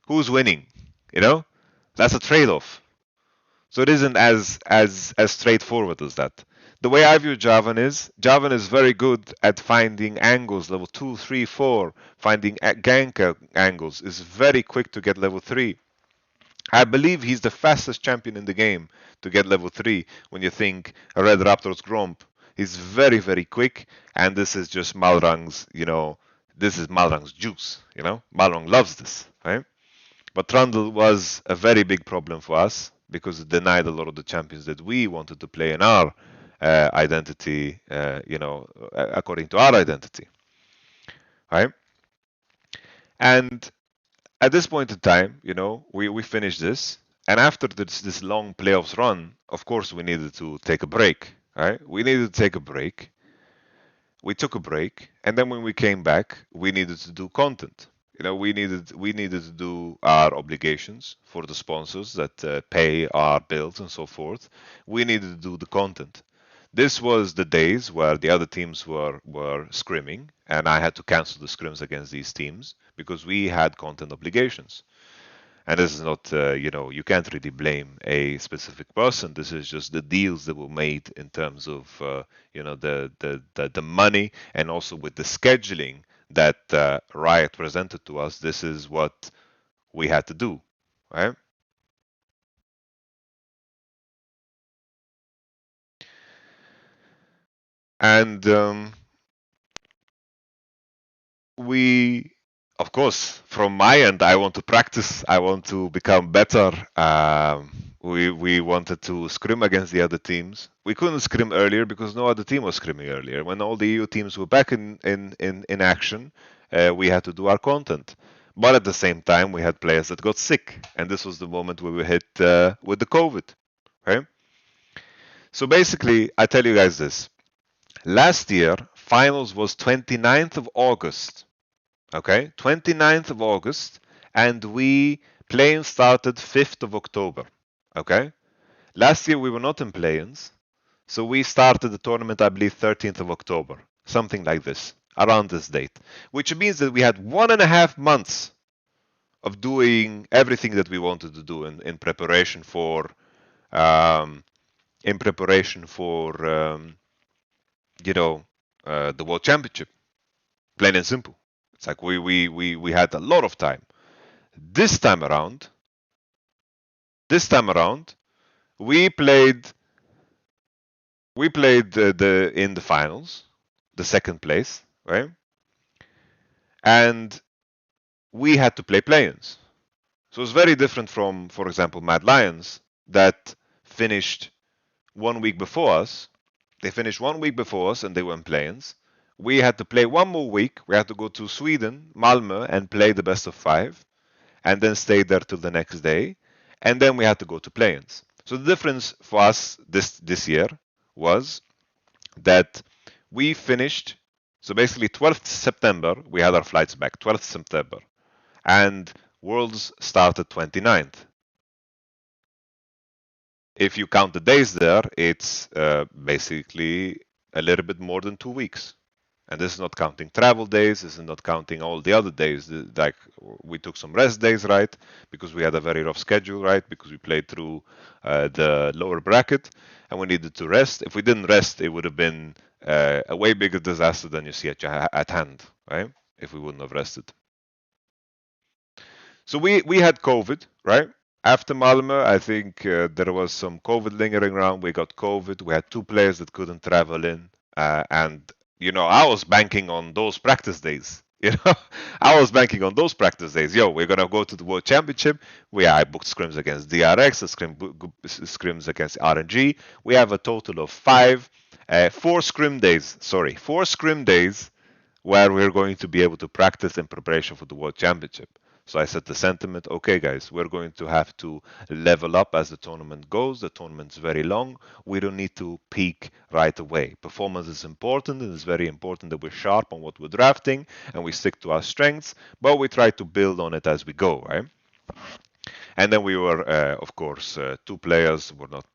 Speaker 1: who's winning? That's a trade-off. So it isn't as straightforward as that. The way I view Javan is very good at finding angles, level 2, 3, 4, finding gank angles, is very quick to get level 3. I believe he's the fastest champion in the game to get level 3 when you think Red Raptor's Gromp. He's very, very quick, and this is just Malrang's, this is Malrang's juice, Malrang loves this, right? But Trundle was a very big problem for us because it denied a lot of the champions that we wanted to play in our identity, according to our identity, right? And at this point in time, we finished this, and after this long playoffs run, of course, we needed to take a break, right? We needed to take a break. We took a break, and then when we came back, we needed to do content. We needed to do our obligations for the sponsors that pay our bills and so forth. We needed to do the content. This was the days where the other teams were scrimming, and I had to cancel the scrims against these teams because we had content obligations. And this is not, you can't really blame a specific person. This is just the deals that were made in terms of, the money, and also with the scheduling that Riot presented to us. This is what we had to do, right? And we, of course, from my end, I want to practice. I want to become better. We wanted to scrim against the other teams. We couldn't scrim earlier because no other team was scrimming earlier. When all the EU teams were back in action, we had to do our content. But at the same time, we had players that got sick, and this was the moment where we hit with the COVID, right? So basically, I tell you guys this. Last year, finals was 29th of August. Okay, 29th of August, and we playing started 5th of October. Okay, Last year we were not in play-ins, so we started the tournament, I believe, 13th of October, something like this, around this date, which means that we had 1.5 months of doing everything that we wanted to do in preparation for um, in preparation for you know the World Championship. Plain and simple. It's like we had a lot of time. This time around, this time around, we played the in the finals, the second place, right? And we had to play play-ins. So it's very different from, for example, Mad Lions that finished 1 week before us. They finished 1 week before us and they were in play-ins. We had to play one more week. We had to go to Sweden, Malmö, and play the best of five, and then stay there till the next day. And then we had to go to play-ins. So the difference for us this year was that we finished. So basically, 12th September, we had our flights back. 12th September, and Worlds started 29th. If you count the days there, it's basically a little bit more than 2 weeks. And this is not counting travel days. This is not counting all the other days. Like we took some rest days, right? Because we had a very rough schedule, right? Because we played through the lower bracket and we needed to rest. If we didn't rest, it would have been a way bigger disaster than you see at hand, right? If we wouldn't have rested. So we had COVID, right? After Malmö, I think there was some COVID lingering around. We got COVID. We had two players that couldn't travel in, and I was banking on those practice days. I was banking on those practice days. Yo, we're gonna go to the World Championship. I booked scrims against DRX, scrims against RNG. We have a total of four scrim days. Sorry, 4 scrim days where we're going to be able to practice in preparation for the World Championship. So I set the sentiment, okay, guys, we're going to have to level up as the tournament goes. The tournament's very long. We don't need to peak right away. Performance is important, and it's very important that we're sharp on what we're drafting and we stick to our strengths, but we try to build on it as we go, right? And then we were, of course, two players were not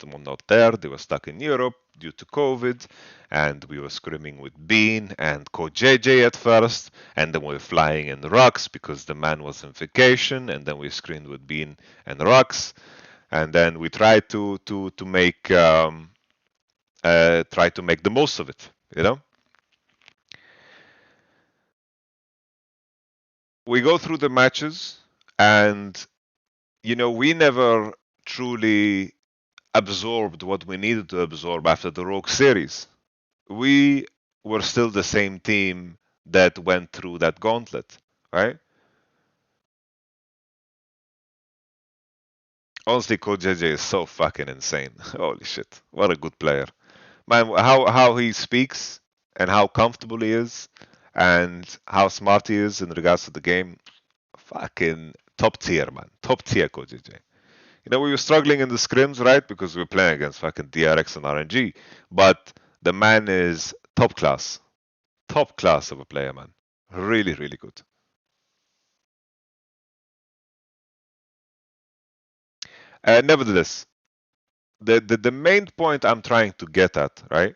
Speaker 1: there. They were stuck in Europe due to COVID, and we were scrimming with Bean and Coach JJ at first, and then we were flying in Rux because the man was on vacation, and then we screened with Bean and Rux, and then we tried to make the most of it, We go through the matches, and we never truly absorbed what we needed to absorb after the Rogue series. We were still the same team that went through that gauntlet, right? Honestly, Coach JJ is so fucking insane. Holy shit. What a good player. Man, how he speaks and how comfortable he is and how smart he is in regards to the game. Fucking top tier, man. Top tier, Coach JJ. We were struggling in the scrims, right? Because we were playing against fucking DRX and RNG. But the man is top class. Top class of a player, man. Really, really good. Nevertheless, the main point I'm trying to get at, right?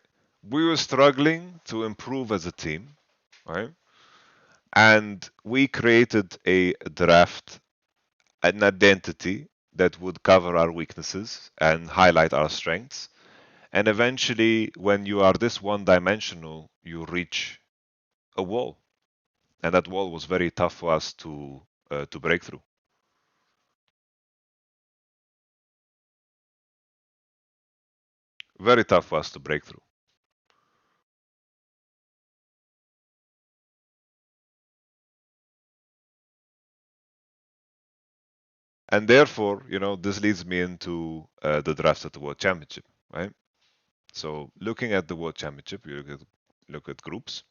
Speaker 1: We were struggling to improve as a team, right? And we created a draft, an identity that would cover our weaknesses and highlight our strengths. And eventually, when you are this one dimensional, you reach a wall. And that wall was very tough for us to break through. Very tough for us to break through. And therefore, this leads me into the drafts at the World Championship, right? So looking at the World Championship, you look at groups.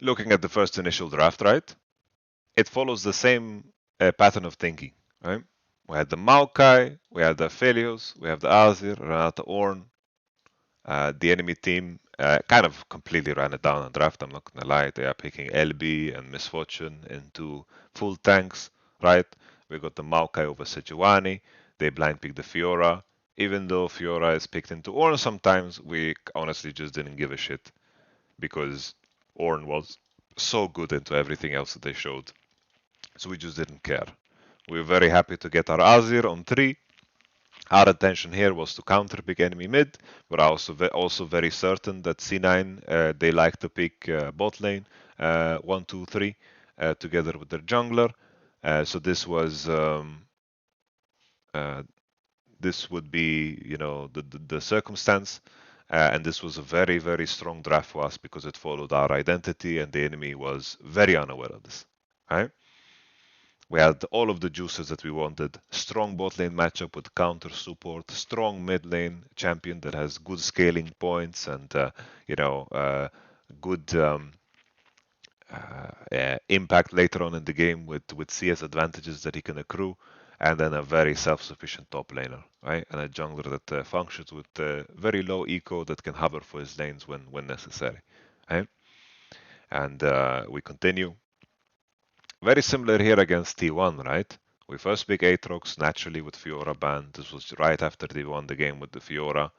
Speaker 1: Looking at the first initial draft, right? It follows the same pattern of thinking, right? We had the Maokai, we had the Aphelios, we have the Azir, Renata Orn. The enemy team kind of completely ran it down on draft. I'm not gonna lie. They are picking LB and Misfortune into full tanks, right? We got the Maokai over Sejuani. They blind picked the Fiora. Even though Fiora is picked into Ornn sometimes, we honestly just didn't give a shit because Ornn was so good into everything else that they showed. So we just didn't care. We were very happy to get our Azir on 3. Our intention here was to counter pick enemy mid, but also very certain that C9 they like to pick bot lane 1, 2, 3 together with their jungler. So uh, this would be the circumstance, and this was a very strong draft for us because it followed our identity, and the enemy was very unaware of this. Right? We had all of the juices that we wanted. Strong bot lane matchup with counter support, strong mid lane champion that has good scaling points and good impact later on in the game with CS advantages that he can accrue, and then a very self-sufficient top laner, right? And a jungler that functions with very low eco that can hover for his lanes when necessary, right? And we continue. Very similar here against T1, right? We first pick Aatrox naturally with Fiora ban. This was right after they won the game with the Fiora.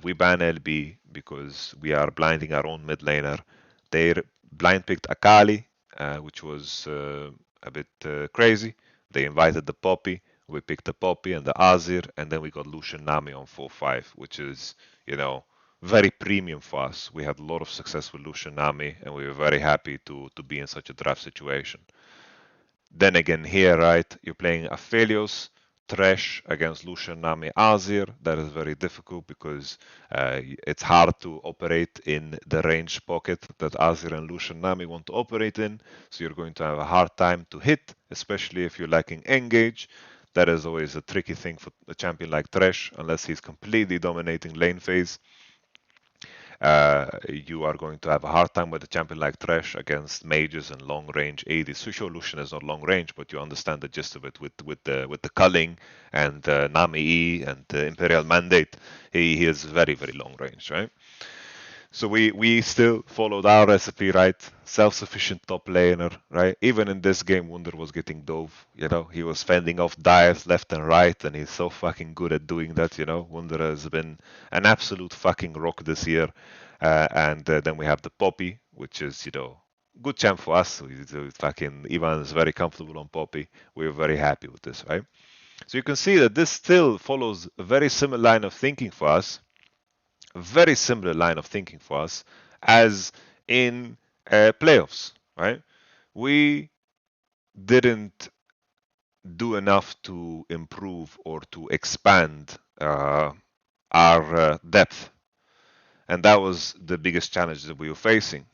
Speaker 1: We ban LB because we are blinding our own mid laner. They blind picked Akali, which was a bit crazy. They invited the Poppy. We picked the Poppy and the Azir, and then we got Lucian Nami on 4-5, which is, very premium for us. We had a lot of success with Lucian Nami, and we were very happy to be in such a draft situation. Then again here, right, you're playing Aphelios, Thresh against Lucian, Nami, Azir. That is very difficult because it's hard to operate in the range pocket that Azir and Lucian Nami want to operate in. So you're going to have a hard time to hit, especially if you're lacking engage. That is always a tricky thing for a champion like Thresh, unless he's completely dominating lane phase. You are going to have a hard time with a champion like Thresh against mages and long range ADs. Susho Lucian is not long range, but you understand the gist of it with the culling and Nami E and the Imperial Mandate. He is very long range, right? So we still followed our recipe, right? Self-sufficient top laner, right? Even in this game, Wunder was getting dove. He was fending off dives left and right, and he's so fucking good at doing that. Wunder has been an absolute fucking rock this year. And then we have the Poppy, which is good champ for us. Fucking Ivan is very comfortable on Poppy. We're very happy with this, right? So you can see that this still follows a very similar line of thinking for us. A very similar line of thinking for us as in playoffs, right? We didn't do enough to improve or to expand our depth, and that was the biggest challenge that we were facing.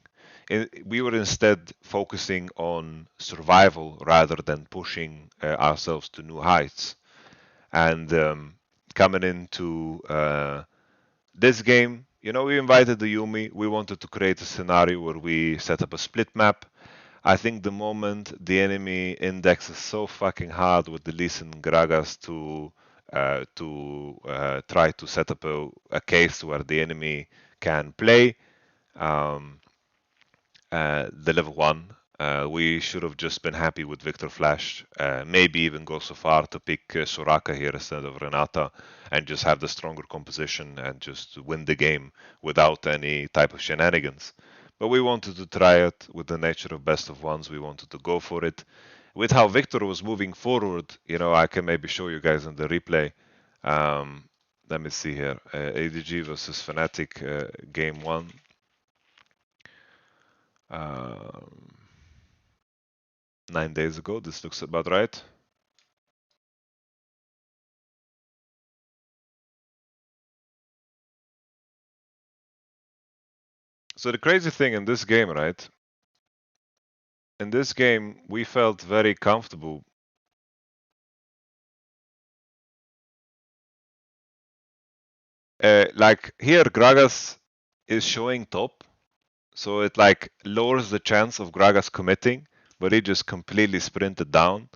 Speaker 1: We were instead focusing on survival rather than pushing ourselves to new heights. And coming into this game, we invited the Yuumi. We wanted to create a scenario where we set up a split map. I think the moment the enemy indexes so fucking hard with the Lee Sin Gragas to try to set up a case where the enemy can play the level 1, we should have just been happy with Victor Flash. Maybe even go so far to pick Soraka here instead of Renata and just have the stronger composition and just win the game without any type of shenanigans. But we wanted to try it with the nature of best of ones. We wanted to go for it. With how Victor was moving forward, I can maybe show you guys in the replay. Let me see here. ADG versus FNATIC game 1. 9 days ago. This looks about right. So the crazy thing in this game, right? In this game, we felt very comfortable. Like here, Gragas is showing top, so it like lowers the chance of Gragas committing, but he just completely sprinted down.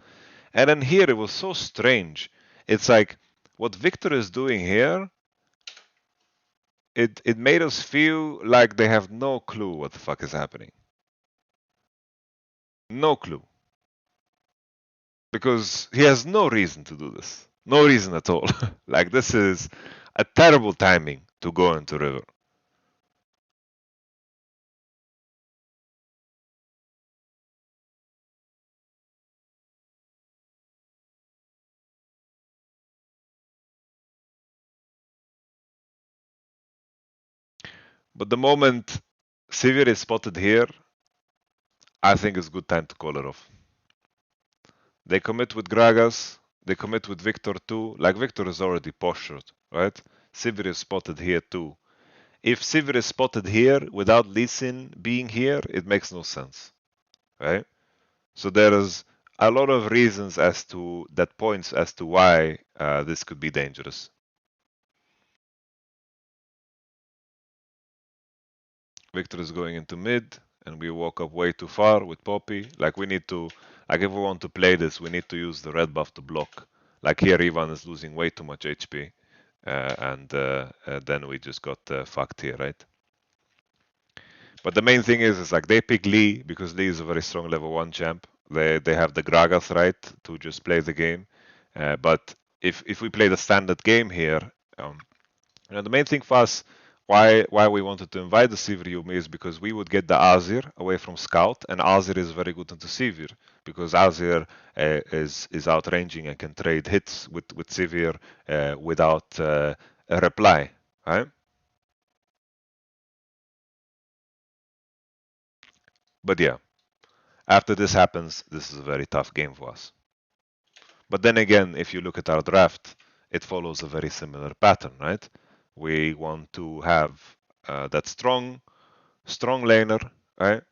Speaker 1: And then here, it was so strange. It's like what Victor is doing here it made us feel like they have no clue what the fuck is happening. No clue. Because he has no reason to do this. No reason at all. Like this is a terrible timing to go into river. But the moment Sivir is spotted here, I think it's a good time to call it off. They commit with Gragas, they commit with Victor too. Like Victor is already postured, right? Sivir is spotted here too. If Sivir is spotted here without Lee Sin being here, it makes no sense, right? So there is a lot of reasons as to that points as to why this could be dangerous. Victor is going into mid, and we walk up way too far with Poppy. Like we need to, like if we want to play this, we need to use the red buff to block. Like here, Ivan is losing way too much HP, and then we just got fucked here, right? But the main thing is like they pick Lee because Lee is a very strong level 1 champ. They have the Gragas right to just play the game. But if we play the standard game here, um, the main thing for us why we wanted to invite the Sivir Yuumi is because we would get the Azir away from Scout, and Azir is very good into Sivir because Azir is outranging and can trade hits with Sivir without a reply, right? But yeah, after this happens, this is a very tough game for us. But then again, if you look at our draft, it follows a very similar pattern, right? We want to have that strong laner, right?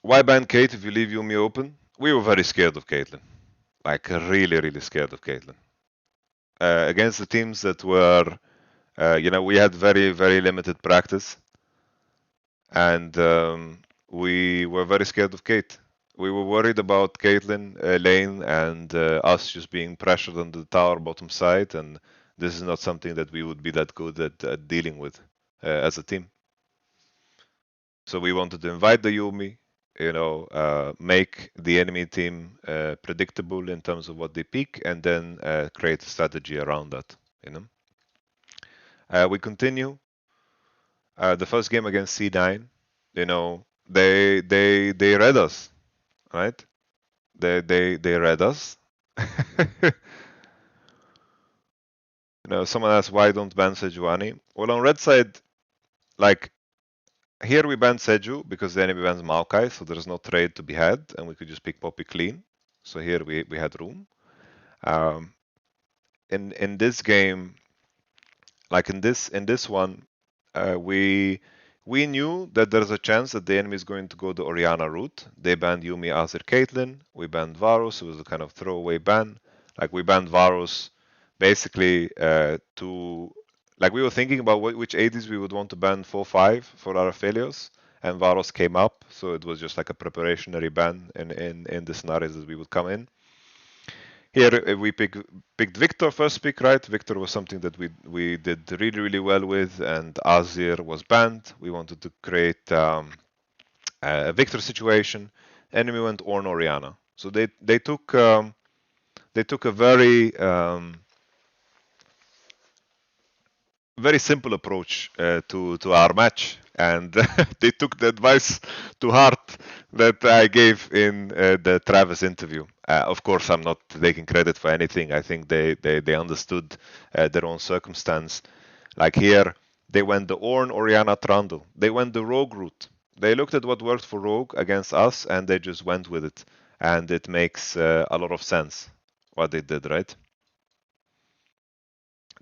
Speaker 1: Why ban Kate if you leave Yuumi open? We were very scared of Caitlyn. Like, really, really scared of Caitlyn. Against the teams that were, we had very, very limited practice. And we were very scared of Kate. We were worried about Caitlyn lane and us just being pressured on the tower bottom side. And this is not something that we would be that good at dealing with as a team. So we wanted to invite the Yuumi, make the enemy team predictable in terms of what they pick, and then create a strategy around that. We continue. The first game against C9, they read us, right? They read us. Someone asked why don't ban Sejuani. Well, on red side, like here we banned Seju because the enemy bans Maokai, so there's no trade to be had, and we could just pick Poppy clean. So here we had room. In this game, like in this one, we knew that there's a chance that the enemy is going to go the Orianna route. They banned Yuumi, Azir, Caitlyn. We banned Varus. It was a kind of throwaway ban. Like we banned Varus basically to like we were thinking about which ADs we would want to ban 4-5 for our failures, and Varus came up, so it was just like a preparationary ban in the scenarios that we would come in. Here we picked Victor first pick, right? Victor was something that we did really, really well with, and Azir was banned. We wanted to create a Victor situation. Enemy went Ornn Orianna. So they took a very simple approach to our match, and they took the advice to heart that I gave in the Travis interview. Of course, I'm not taking credit for anything. I think they understood their own circumstance. Like here, they went the Ornn, Orianna, Trundle. They went the Rogue route. They looked at what worked for Rogue against us, and they just went with it. And it makes a lot of sense what they did, right?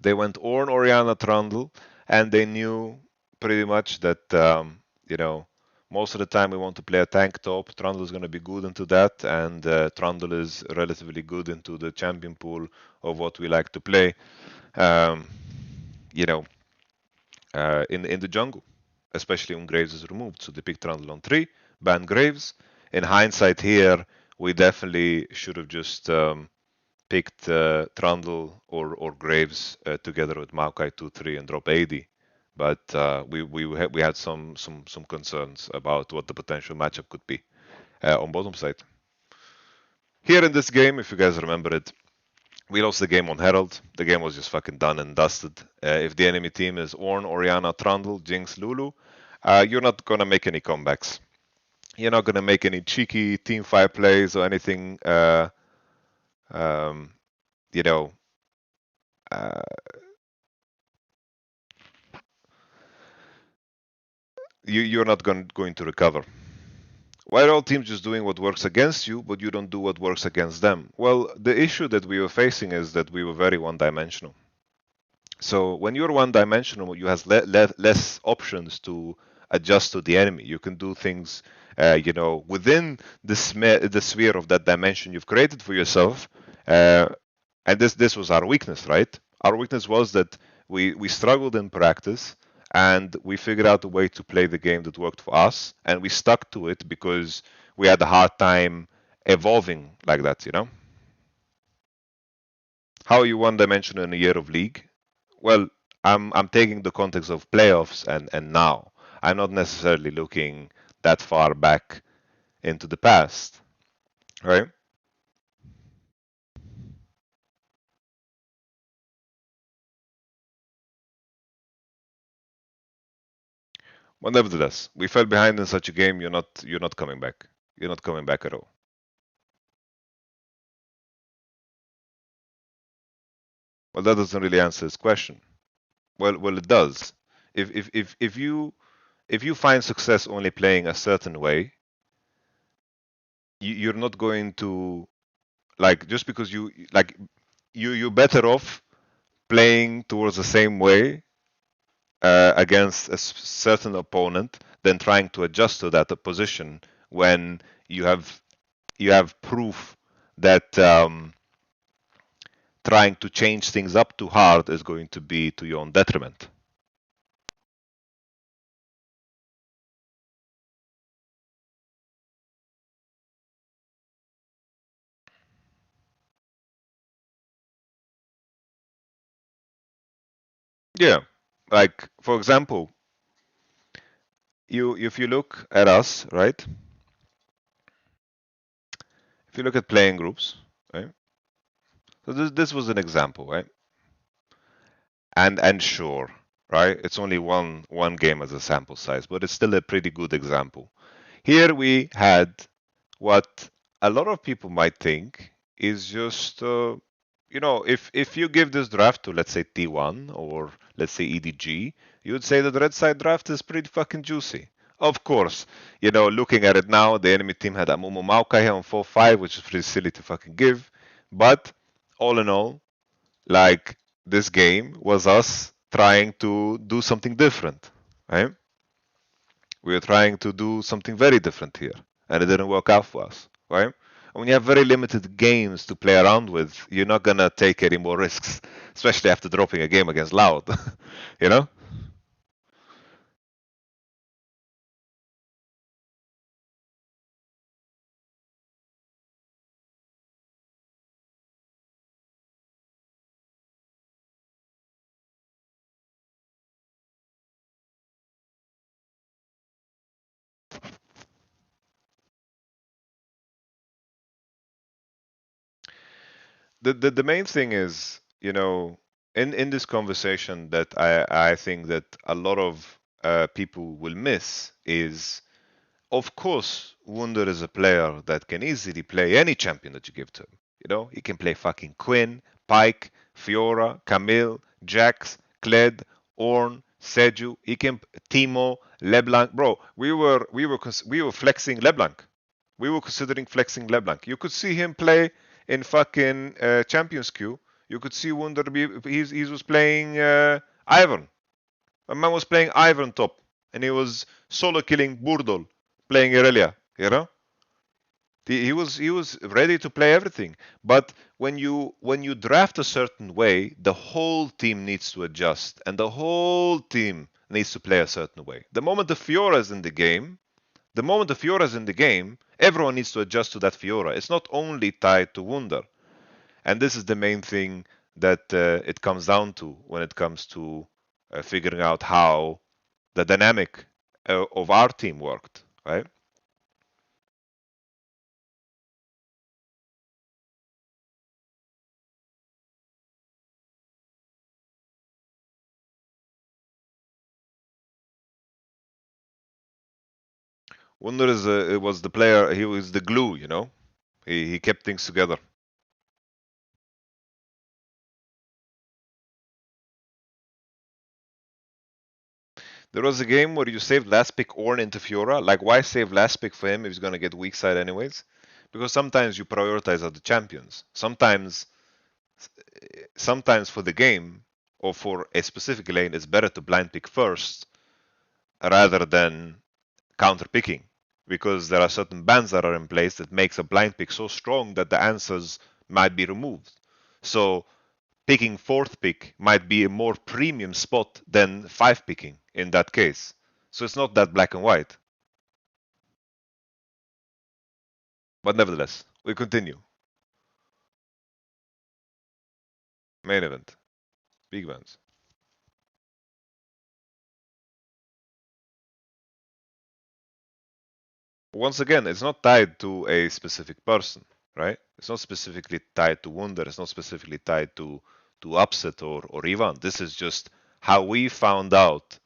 Speaker 1: They went Ornn, Orianna, Trundle, and they knew pretty much that most of the time we want to play a tank top. Trundle is going to be good into that, and Trundle is relatively good into the champion pool of what we like to play. Um, in the jungle, especially when Graves is removed. So they picked Trundle on 3, ban Graves. In hindsight, here we definitely should have just picked Trundle or Graves together with Maokai 2-3 and drop AD. But we had some concerns about what the potential matchup could be on bottom side. Here in this game, if you guys remember it, we lost the game on Herald. The game was just fucking done and dusted. If the enemy team is Ornn, Orianna, Trundle, Jinx, Lulu, you're not gonna make any comebacks. You're not gonna make any cheeky team fight plays or anything. Um, you know, uh, you're not going to recover. Why are all teams just doing what works against you, but you don't do what works against them? Well, the issue that we were facing is that we were very one-dimensional. So when you're one-dimensional, you have less options to adjust to the enemy. You can do things, within the sphere of that dimension you've created for yourself. And this was our weakness, right? Our weakness was that we struggled in practice, and we figured out a way to play the game that worked for us, and we stuck to it because we had a hard time evolving like that, you know? How are you one-dimensional in a year of league? Well, I'm taking the context of playoffs and now. I'm not necessarily looking that far back into the past, right? But nevertheless, we fell behind in such a game. You're not coming back. You're not coming back at all. Well, that doesn't really answer this question. Well, it does. If you find success only playing a certain way, you're not going to, like, just because you're better off playing towards the same way against a certain opponent than trying to adjust to that position when you have proof that trying to change things up too hard is going to be to your own detriment. Yeah, like for example, if you look at us, right? If you look at playing groups, right? So this was an example, right? And sure, right? It's only one game as a sample size, but it's still a pretty good example. Here we had what a lot of people might think is just, if you give this draft to, let's say, T1 or let's say EDG, you would say that the red side draft is pretty fucking juicy. Of course, looking at it now, the enemy team had Amumu Maokai on 4-5, which is pretty silly to fucking give. But all in all, like, this game was us trying to do something different, right? We were trying to do something very different here, and it didn't work out for us, right? When you have very limited games to play around with, you're not gonna take any more risks, especially after dropping a game against Loud, you know? The main thing is, in this conversation that I think that a lot of people will miss is, of course, Wunder is a player that can easily play any champion that you give to him. He can play fucking Quinn, Pike, Fiora, Camille, Jax, Kled, Ornn, Seju. He can Timo, LeBlanc. Bro, we were flexing LeBlanc. We were considering flexing LeBlanc. You could see him play in fucking Champions Queue. You could see Wunder he was playing Ivern. My man was playing Ivern top, and he was solo killing Burdol, playing Irelia. He was ready to play everything. But when you draft a certain way, the whole team needs to adjust, and the whole team needs to play a certain way. The moment the Fiora is in the game, everyone needs to adjust to that Fiora. It's not only tied to Wunder. And this is the main thing that it comes down to when it comes to figuring out how the dynamic of our team worked, right? Wunder is it was the player. He was the glue, you know. He kept things together. There was a game where you saved last pick Ornn into Fiora. Like, why save last pick for him if he's gonna get weak side anyways? Because sometimes you prioritize other champions. Sometimes for the game or for a specific lane, it's better to blind pick first rather than counter picking, because there are certain bans that are in place that makes a blind pick so strong that the answers might be removed. So picking fourth pick might be a more premium spot than five picking in that case. So it's not that black and white. But nevertheless, we continue. Main event. Big events. Once again, it's not tied to a specific person, right? It's not specifically tied to Wunder. It's not specifically tied to Upset or Ivan. This is just how we found out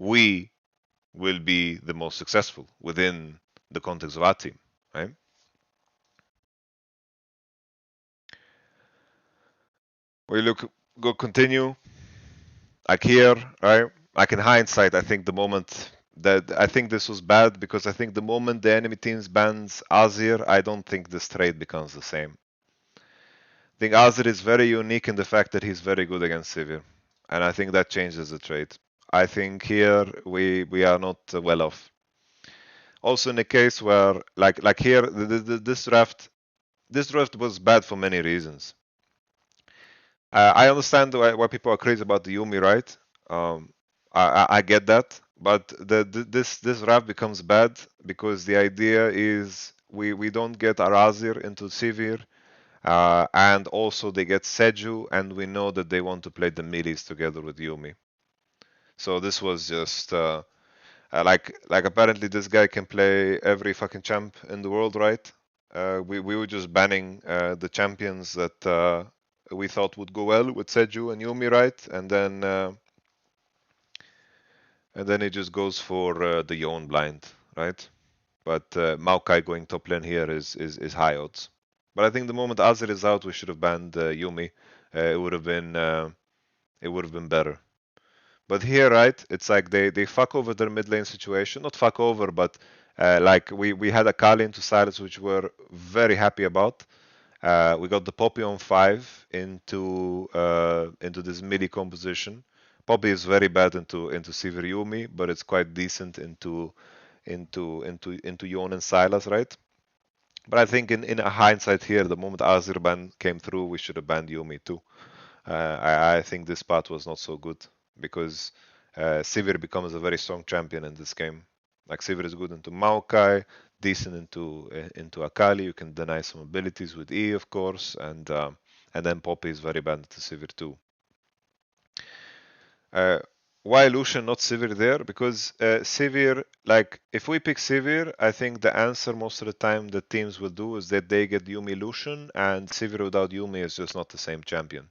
Speaker 1: we will be the most successful within the context of our team, right? We look go continue like here, right? Like in hindsight, I think the moment that I think this was bad because I think the moment the enemy teams bans Azir, I don't think this trade becomes the same. I think Azir is very unique in the fact that he's very good against Sivir, and I think that changes the trade. I think here we are not well off. Also, in a case where like here, this draft was bad for many reasons. I understand why people are crazy about the Yuumi, right? I get that, but this draft becomes bad because the idea is we don't get Arazir into Sivir, and also they get Seju, and we know that they want to play the melees together with Yuumi. So this was just like apparently this guy can play every fucking champ in the world, right? We were just banning the champions that we thought would go well with Seju and Yumi, right? And then he just goes for the Yon blind, right? But Maokai going top lane here is high odds. But I think the moment Azir is out, we should have banned Yumi. It would have been better. But here, right, it's like they fuck over their mid lane situation. Not fuck over, but like we had a Kali into Silas, which we're very happy about. We got the Poppy on 5 into this midi composition. Poppy is very bad into Sivir Yumi, but it's quite decent into Yon and Silas, right? But I think in a hindsight here, the moment Azir ban came through, we should have banned Yumi too. I think this part was not so good because Sivir becomes a very strong champion in this game. Like Sivir is good into Maokai, decent into Akali. You can deny some abilities with E, of course, and then Poppy is very bad into Sivir too. Uh, why Lucian, not Sivir there? Because Sivir, like, if we pick Sivir, I think the answer most of the time that teams will do is that they get Yuumi Lucian, and Sivir without Yuumi is just not the same champion.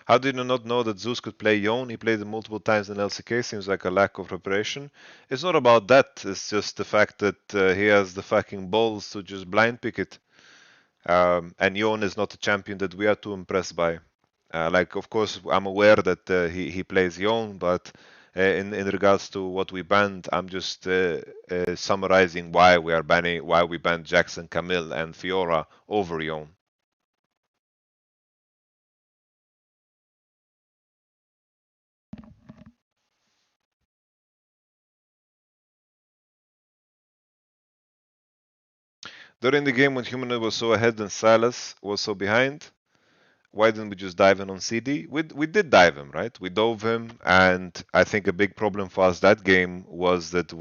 Speaker 1: How did you not know that Zeus could play Yon? He played it multiple times in LCK. Seems like a lack of preparation. It's not about that. It's just the fact that he has the fucking balls to just blind pick it. And Yon is not a champion that we are too impressed by. Like, of course, I'm aware that he plays Yon, but in regards to what we banned, I'm just summarizing why we banned Jackson, Camille, and Fiora over Yon. During the game when Humanoid was so ahead and Silas was so behind, why didn't we just dive in on CD? We did dive him, right? We dove him, and I think a big problem for us that game was that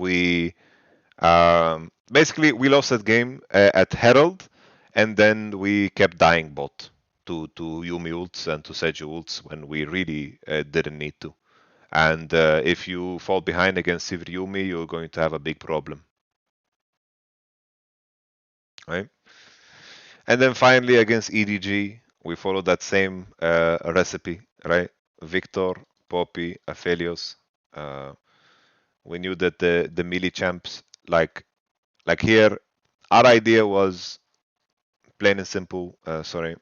Speaker 1: Basically, we lost that game at Herald, and then we kept dying bot to Yuumi ults and to Seju ults when we really didn't need to. And if you fall behind against Sivir Yuumi, you're going to have a big problem, right? And then finally against EDG, we followed that same recipe, right? Victor, Poppy, Aphelios. Uh, we knew that the melee champs, like here, our idea was plain and simple. Sorry,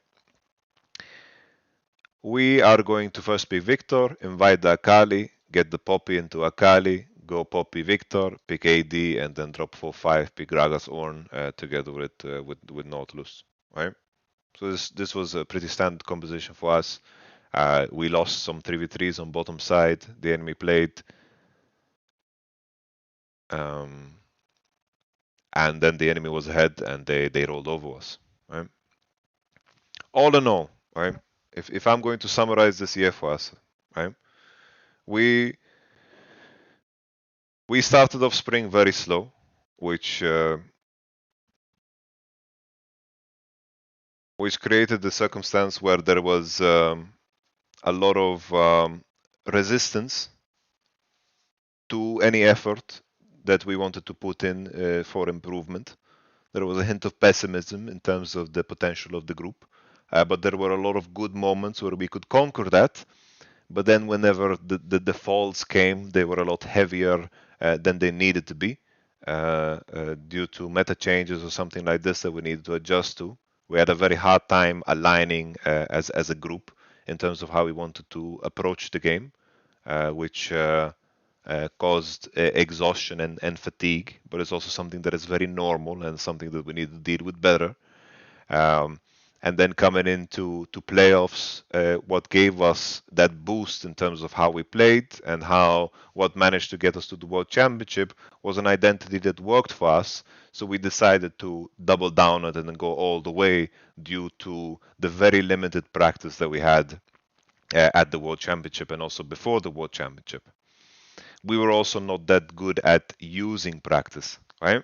Speaker 1: we are going to first pick Victor, invite the Akali, get the Poppy into Akali, go Poppy Victor, pick AD, and then drop 4-5, pick Gragas Ornn together with Nautilus, right? So this was a pretty standard composition for us. We lost some 3v3s on bottom side. The enemy played, um, and then the enemy was ahead, and they rolled over us, right? All in all, right? If I'm going to summarize this year for us, right? We we started off spring very slow, which created the circumstance where there was a lot of resistance to any effort that we wanted to put in for improvement. There was a hint of pessimism in terms of the potential of the group, but there were a lot of good moments where we could conquer that. But then, whenever the falls came, they were a lot heavier than they needed to be due to meta changes or something like this that we needed to adjust to. We had a very hard time aligning as a group in terms of how we wanted to approach the game, which caused exhaustion and fatigue. But it's also something that is very normal and something that we need to deal with better. Um, and then coming into playoffs, what gave us that boost in terms of how we played and how what managed to get us to the World Championship was an identity that worked for us. So we decided to double down on it and go all the way due to the very limited practice that we had at the World Championship and also before the World Championship. We were also not that good at using practice, right?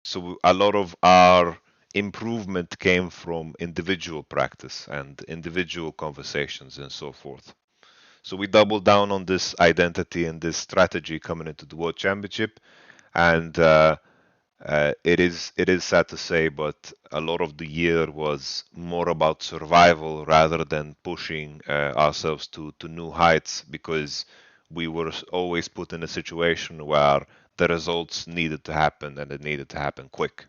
Speaker 1: So a lot of our improvement came from individual practice and individual conversations and so forth. So we doubled down on this identity and this strategy coming into the World Championship, and it is sad to say, but a lot of the year was more about survival rather than pushing ourselves to new heights because we were always put in a situation where the results needed to happen and it needed to happen quick.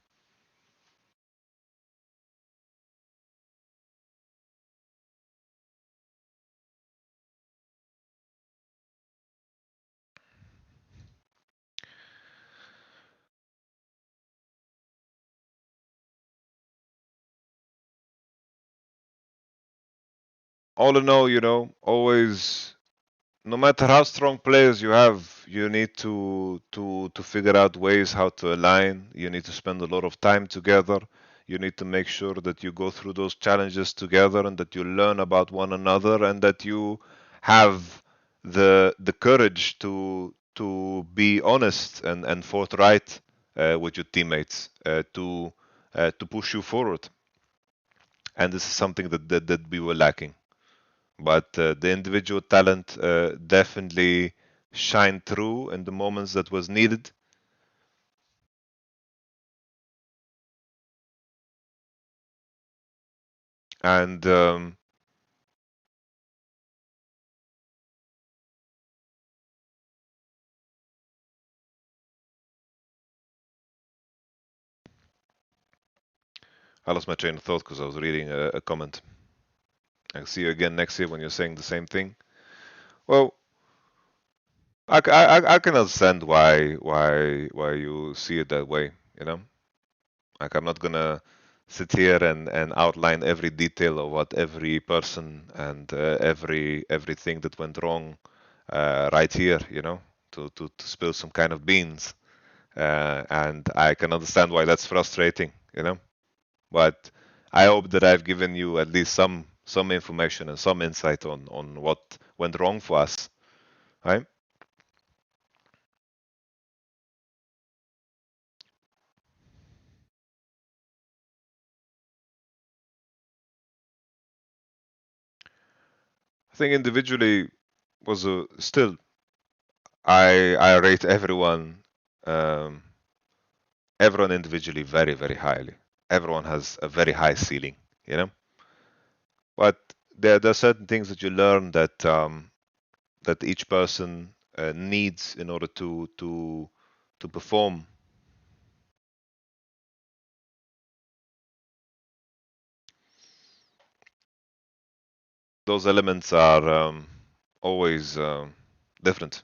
Speaker 1: All in all, always, no matter how strong players you have, you need to figure out ways how to align. You need to spend a lot of time together. You need to make sure that you go through those challenges together and that you learn about one another and that you have the courage to be honest and forthright with your teammates to push you forward. And this is something that we were lacking. But the individual talent definitely shined through in the moments that was needed. And I lost my train of thought because I was reading a comment. I'll see you again next year when you're saying the same thing. Well, I can understand why you see it that way. Like I'm not gonna sit here and outline every detail of what every person and everything that went wrong right here. To spill some kind of beans. And I can understand why that's frustrating. But I hope that I've given you at least some information and some insight on what went wrong for us, right? I think individually was a still I rate um, everyone individually very highly. Everyone has a very high ceiling, you know. But there are certain things that you learn that each person needs in order to perform. Those elements are always different.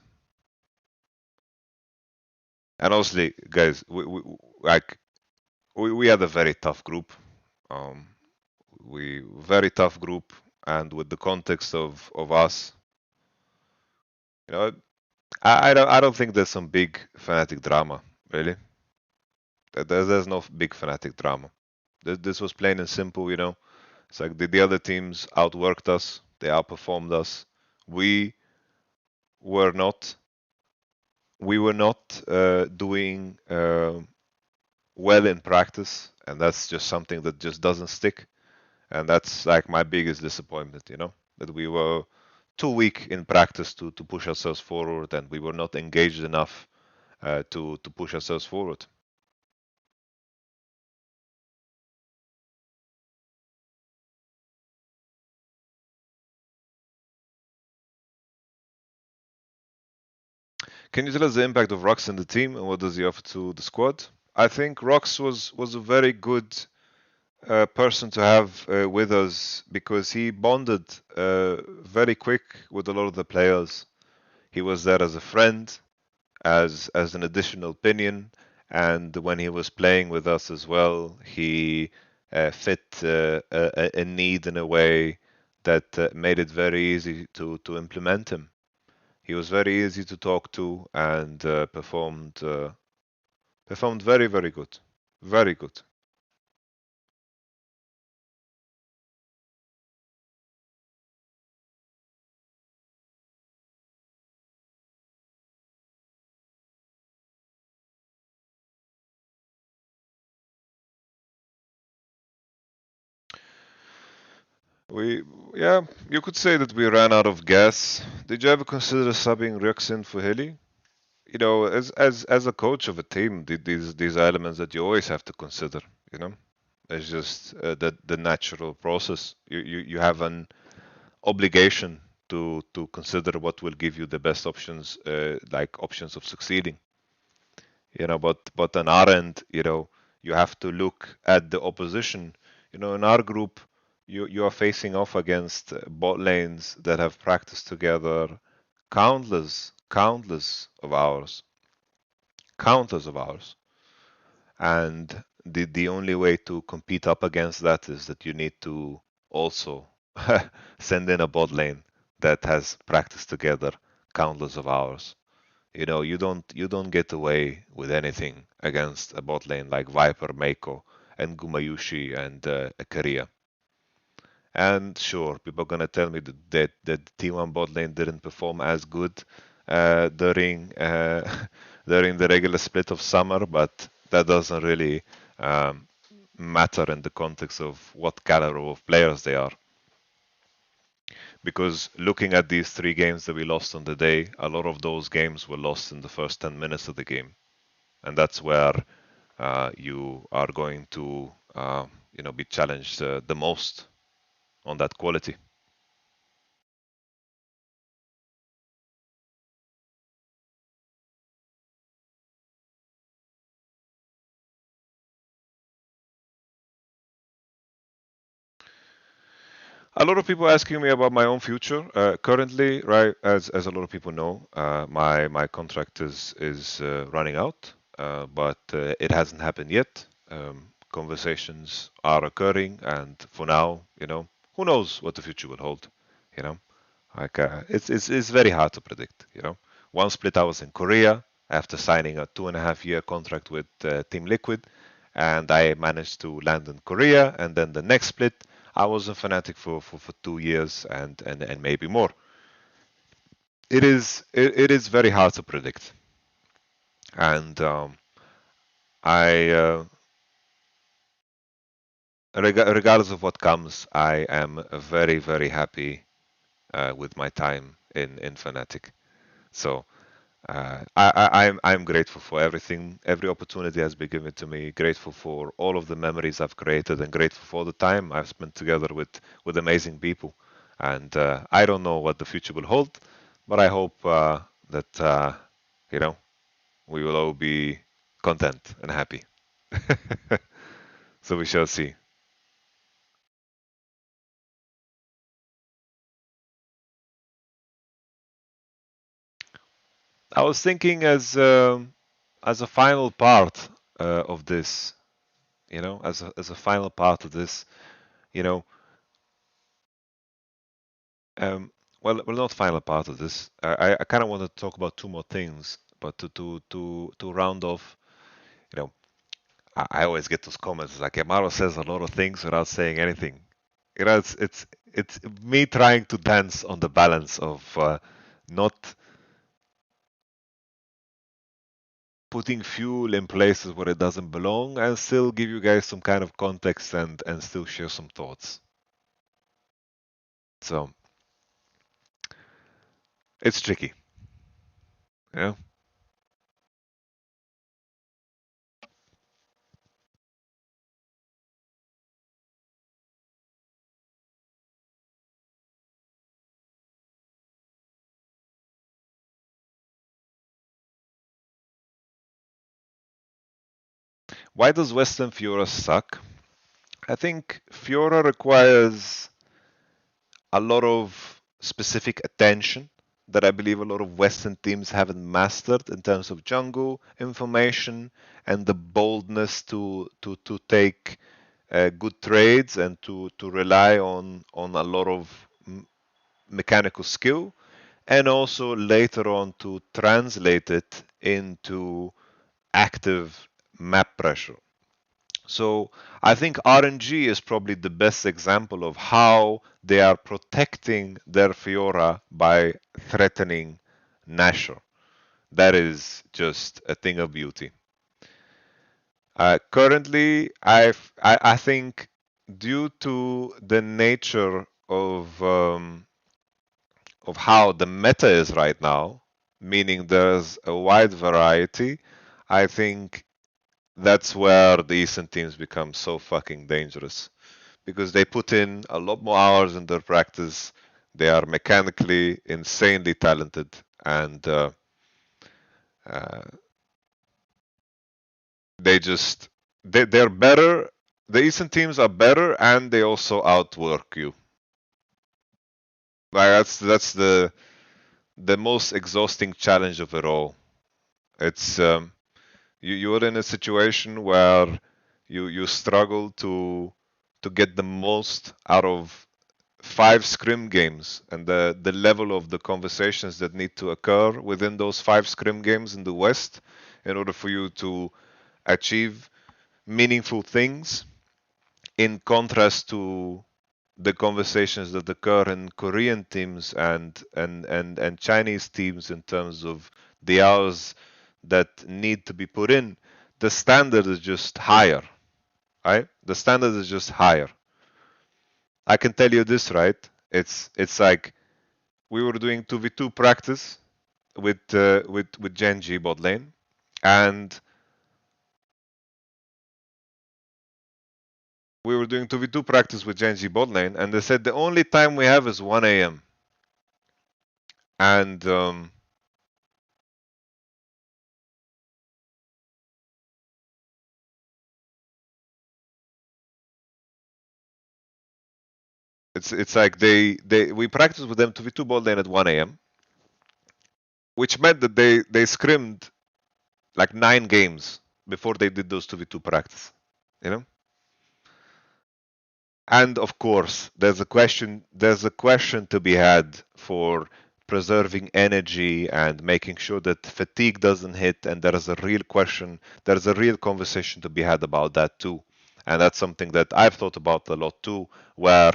Speaker 1: And honestly, guys, like we had a very tough group. Um, we very tough group, and with the context of us, you know, I don't think there's some big fanatic drama, really. There's no big fanatic drama. This was plain and simple, you know. It's like the other teams outworked us, they outperformed us. We were not we were not doing well in practice, and that's just something that just doesn't stick. And that's like my biggest disappointment, you know, that we were too weak in practice to push ourselves forward, and we were not engaged enough to push ourselves forward. Can you tell us the impact of Rox in the team and what does he offer to the squad? I think Rox was a very good person to have with us because he bonded very quick with a lot of the players. He was there as a friend, as an additional opinion, and when he was playing with us as well, he fit a need in a way that made it very easy to implement him. He was very easy to talk to and performed very good, very good. We yeah, you could say that we ran out of gas. Did you ever consider subbing Ryuksin for Hilly? You know, as a coach of a team, these are elements that you always have to consider. You know, it's just the natural process. You have an obligation to consider what will give you the best options, like options of succeeding. You know, but on our end, you know, you have to look at the opposition. You know, in our group, you are facing off against bot lanes that have practiced together countless of hours, countless of hours. And the only way to compete up against that is that you need to also send in a bot lane that has practiced together countless of hours. You know, you don't get away with anything against a bot lane like Viper, Mako, and Gumayushi and Akaria. And sure, people are gonna tell me that T1 bot lane didn't perform as good during during the regular split of summer, but that doesn't really um, matter in the context of what caliber of players they are. Because looking at these three games that we lost on the day, a lot of those games were lost in the first 10 minutes of the game, and that's where you are going to be challenged the most on that quality. A lot of people asking me about my own future. Currently, right, as a lot of people know, my contract is running out, but it hasn't happened yet. Conversations are occurring, and for now, you know, who knows what the future will hold. You know, like it's very hard to predict. You know, one split I was in Korea after signing a 2.5 year contract with Team Liquid, and I managed to land in Korea, and then the next split I was a fanatic for 2 years and maybe more. It is very hard to predict, and I regardless of what comes, I am very very happy with my time in Fnatic. So I'm grateful for everything, every opportunity has been given to me. Grateful for all of the memories I've created, and grateful for the time I've spent together with amazing people. And I don't know what the future will hold, but I hope that you know we will all be content and happy. So we shall see. I was thinking as a final part of this, as a final part of this, you know, Um, well, not final part of this. I kind of want to talk about two more things, but to round off, you know, I always get those comments like Yamato says a lot of things without saying anything. It's me trying to dance on the balance of not putting fuel in places where it doesn't belong and still give you guys some kind of context and still share some thoughts. So it's tricky. Yeah. Why does Western Fiora suck? I think Fiora requires a lot of specific attention that I believe a lot of Western teams haven't mastered in terms of jungle information and the boldness to take good trades and to rely on a lot of mechanical skill, and also later on to translate it into active map pressure. So I think RNG is probably the best example of how they are protecting their Fiora by threatening Nashor. That is just a thing of beauty. Currently, I think due to the nature of how the meta is right now, meaning there's a wide variety, I think that's where the Eastern teams become so fucking dangerous because they put in a lot more hours in their practice. They are mechanically insanely talented, and uh, they just they're better. The Eastern teams are better, and they also outwork you. Like that's the most exhausting challenge of it all. It's you're in a situation where you struggle to get the most out of 5 scrim games, and the level of the conversations that need to occur within those 5 scrim games in the West in order for you to achieve meaningful things, in contrast to the conversations that occur in Korean teams and Chinese teams in terms of the hours that need to be put in. The standard is just higher, right? The standard is just higher. I can tell you this, right? It's like we were doing 2v2 practice with Genji bot lane, and we were doing 2v2 practice with Genji bot lane, and they said the only time we have is 1 a.m. And it's like they we practiced with them 2v2 bot lane at 1 a.m., which meant that they scrimmed like 9 games before they did those 2v2 practice, you know. And of course, there's a question to be had for preserving energy and making sure that fatigue doesn't hit. And there is a real question, there is a real conversation to be had about that too. And that's something that I've thought about a lot too, where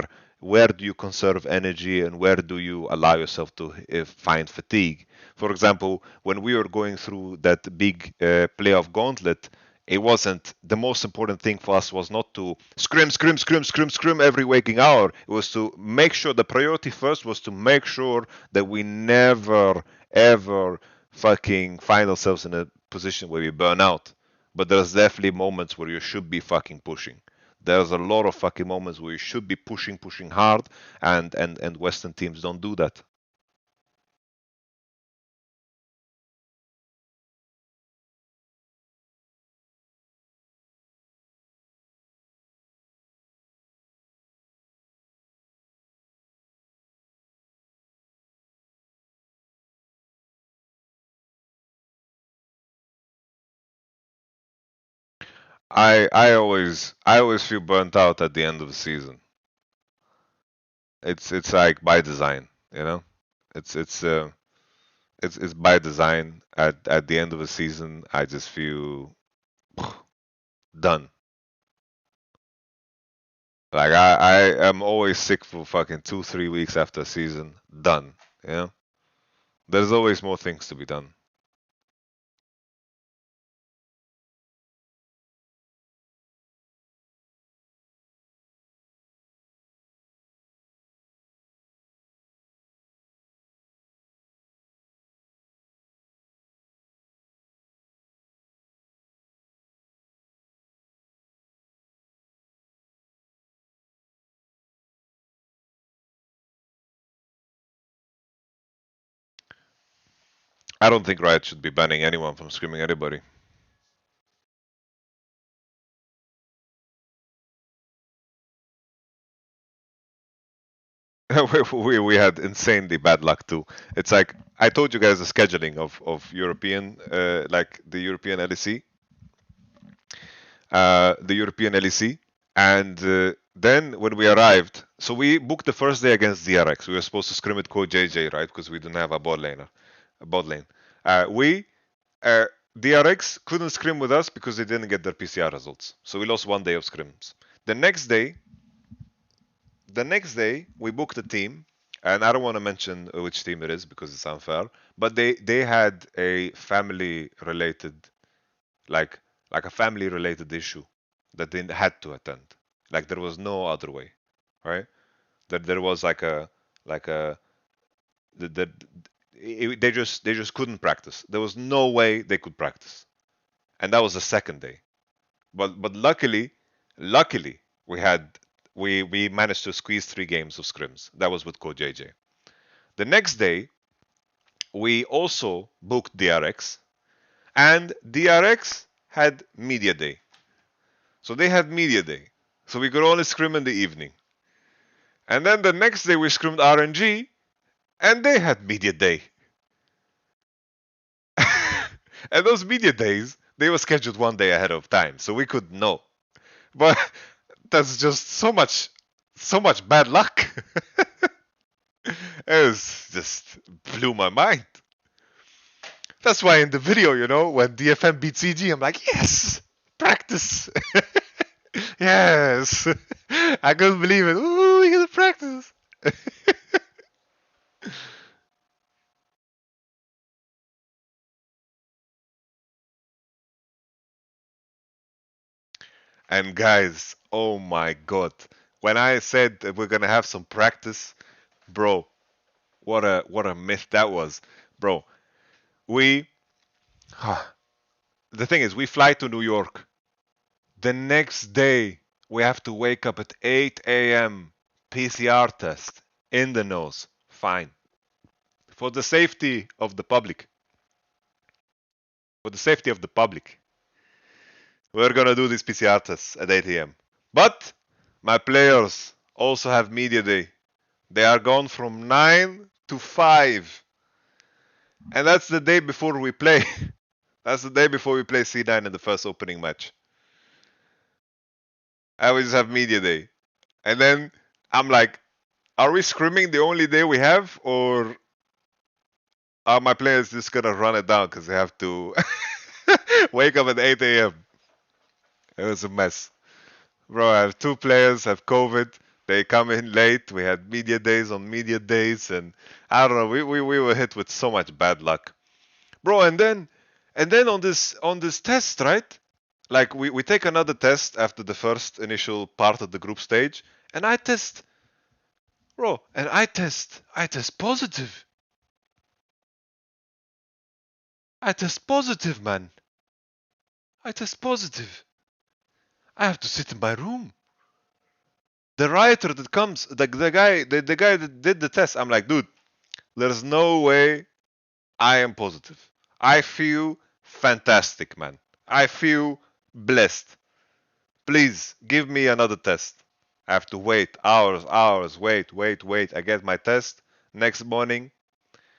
Speaker 1: do you conserve energy and where do you allow yourself to find fatigue? For example, when we were going through that big playoff gauntlet, it wasn't the most important thing for us was not to scrim every waking hour. It was to make sure the priority first was to make sure that we never ever fucking find ourselves in a position where we burn out. But there's definitely moments where you should be fucking pushing. There's a lot of fucking moments where you should be pushing hard, and Western teams don't do that. I always feel burnt out at the end of the season. It's like by design, you know. It's it's uh, it's by design. At the end of the season, I just feel done. Like I am always sick for fucking 2 3 weeks after a season. Done. You know. There's always more things to be done. I don't think Riot should be banning anyone from screaming anybody. we had insanely bad luck too. It's like I told you guys the scheduling of European like the European LEC, and then when we arrived, so we booked the first day against DRX. We were supposed to scrim with Code JJ, right? Because we didn't have a bot lane. We uh, DRX couldn't scrim with us because they didn't get their PCR results. So we lost one day of scrims. The next day, we booked a team, and I don't want to mention which team it is because it's unfair. But they had a family related like like a family related issue that they had to attend. Like there was no other way, right? That there was like a that they just couldn't practice. There was no way they could practice, and that was the second day. But luckily we managed to squeeze 3 games of scrims. That was with Code JJ. The next day we also booked DRX, and DRX had media day. So they had media day. So we could only scrim in the evening. And then the next day we scrimmed RNG, and they had media day. And those media days, they were scheduled one day ahead of time, so we could know. But that's just so much bad luck. It was just blew my mind. That's why in the video, when DFM beat CG, I'm like, yes, practice. Yes. I couldn't believe it. Ooh, we get to practice. And guys, oh my god. When I said that we're gonna have some practice, bro, what a myth that was. Bro, we the thing is we fly to New York. The next day we have to wake up at 8 a.m. PCR test in the nose. Fine. For the safety of the public. For the safety of the public. We're gonna do these PCR tests at 8 a.m. But my players also have media day. They are gone from 9 to 5. And that's the day before we play. That's the day before we play C9 in the first opening match. I will just have media day. And then I'm like, are we scrimming the only day we have? Or are my players just gonna run it down because they have to wake up at 8 a.m.? It was a mess. Bro, I have two players have COVID. They come in late. We had media days on media days, and I don't know. We were hit with so much bad luck, bro. And then on this test, right? Like we take another test after the first initial part of the group stage, and I test, bro, and I test positive. I test positive, man. I test positive. I have to sit in my room. The writer that comes, the guy that did the test, I'm like, dude, there's no way I am positive. I feel fantastic, man. I feel blessed. Please give me another test. I have to wait hours, wait. I get my test next morning.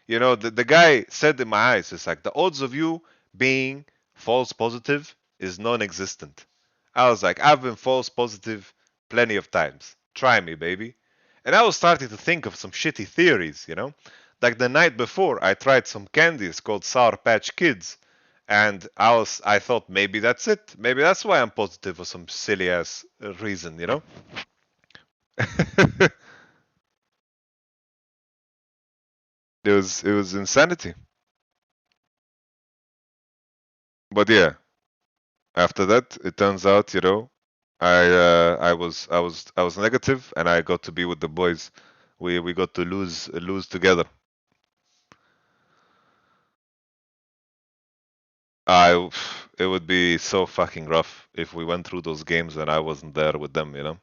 Speaker 1: The guy said in my eyes, it's like the odds of you being false positive is non-existent. I was like, I've been false positive plenty of times. Try me, baby. And I was starting to think of some shitty theories. Like the night before, I tried some candies called Sour Patch Kids, and I thought maybe that's it. Maybe that's why I'm positive for some silly ass reason. It was insanity. But yeah, after that, it turns out, I was negative, and I got to be with the boys. We got to lose together. I it would be so fucking rough if we went through those games and I wasn't there with them.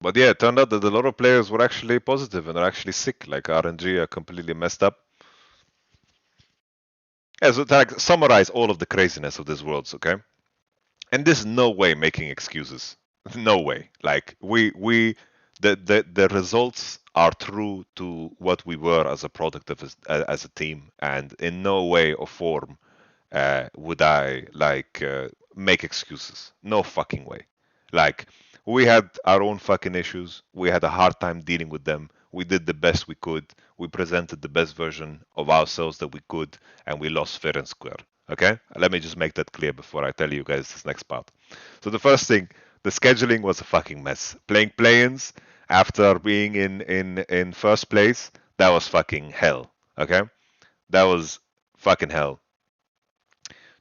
Speaker 1: But yeah, it turned out that a lot of players were actually positive and are actually sick. Like RNG are completely messed up. Yeah, so to like summarize all of the craziness of this world, okay? And this is no way making excuses. No way. Like the results are true to what we were as a product of as a team, and in no way or form would I like make excuses. No fucking way. Like we had our own fucking issues. We had a hard time dealing with them. We did the best we could. We presented the best version of ourselves that we could, and we lost fair and square. Okay? Let me just make that clear before I tell you guys this next part. So the first thing, the scheduling was a fucking mess. Playing play-ins after being in first place, that was fucking hell. Okay? That was fucking hell.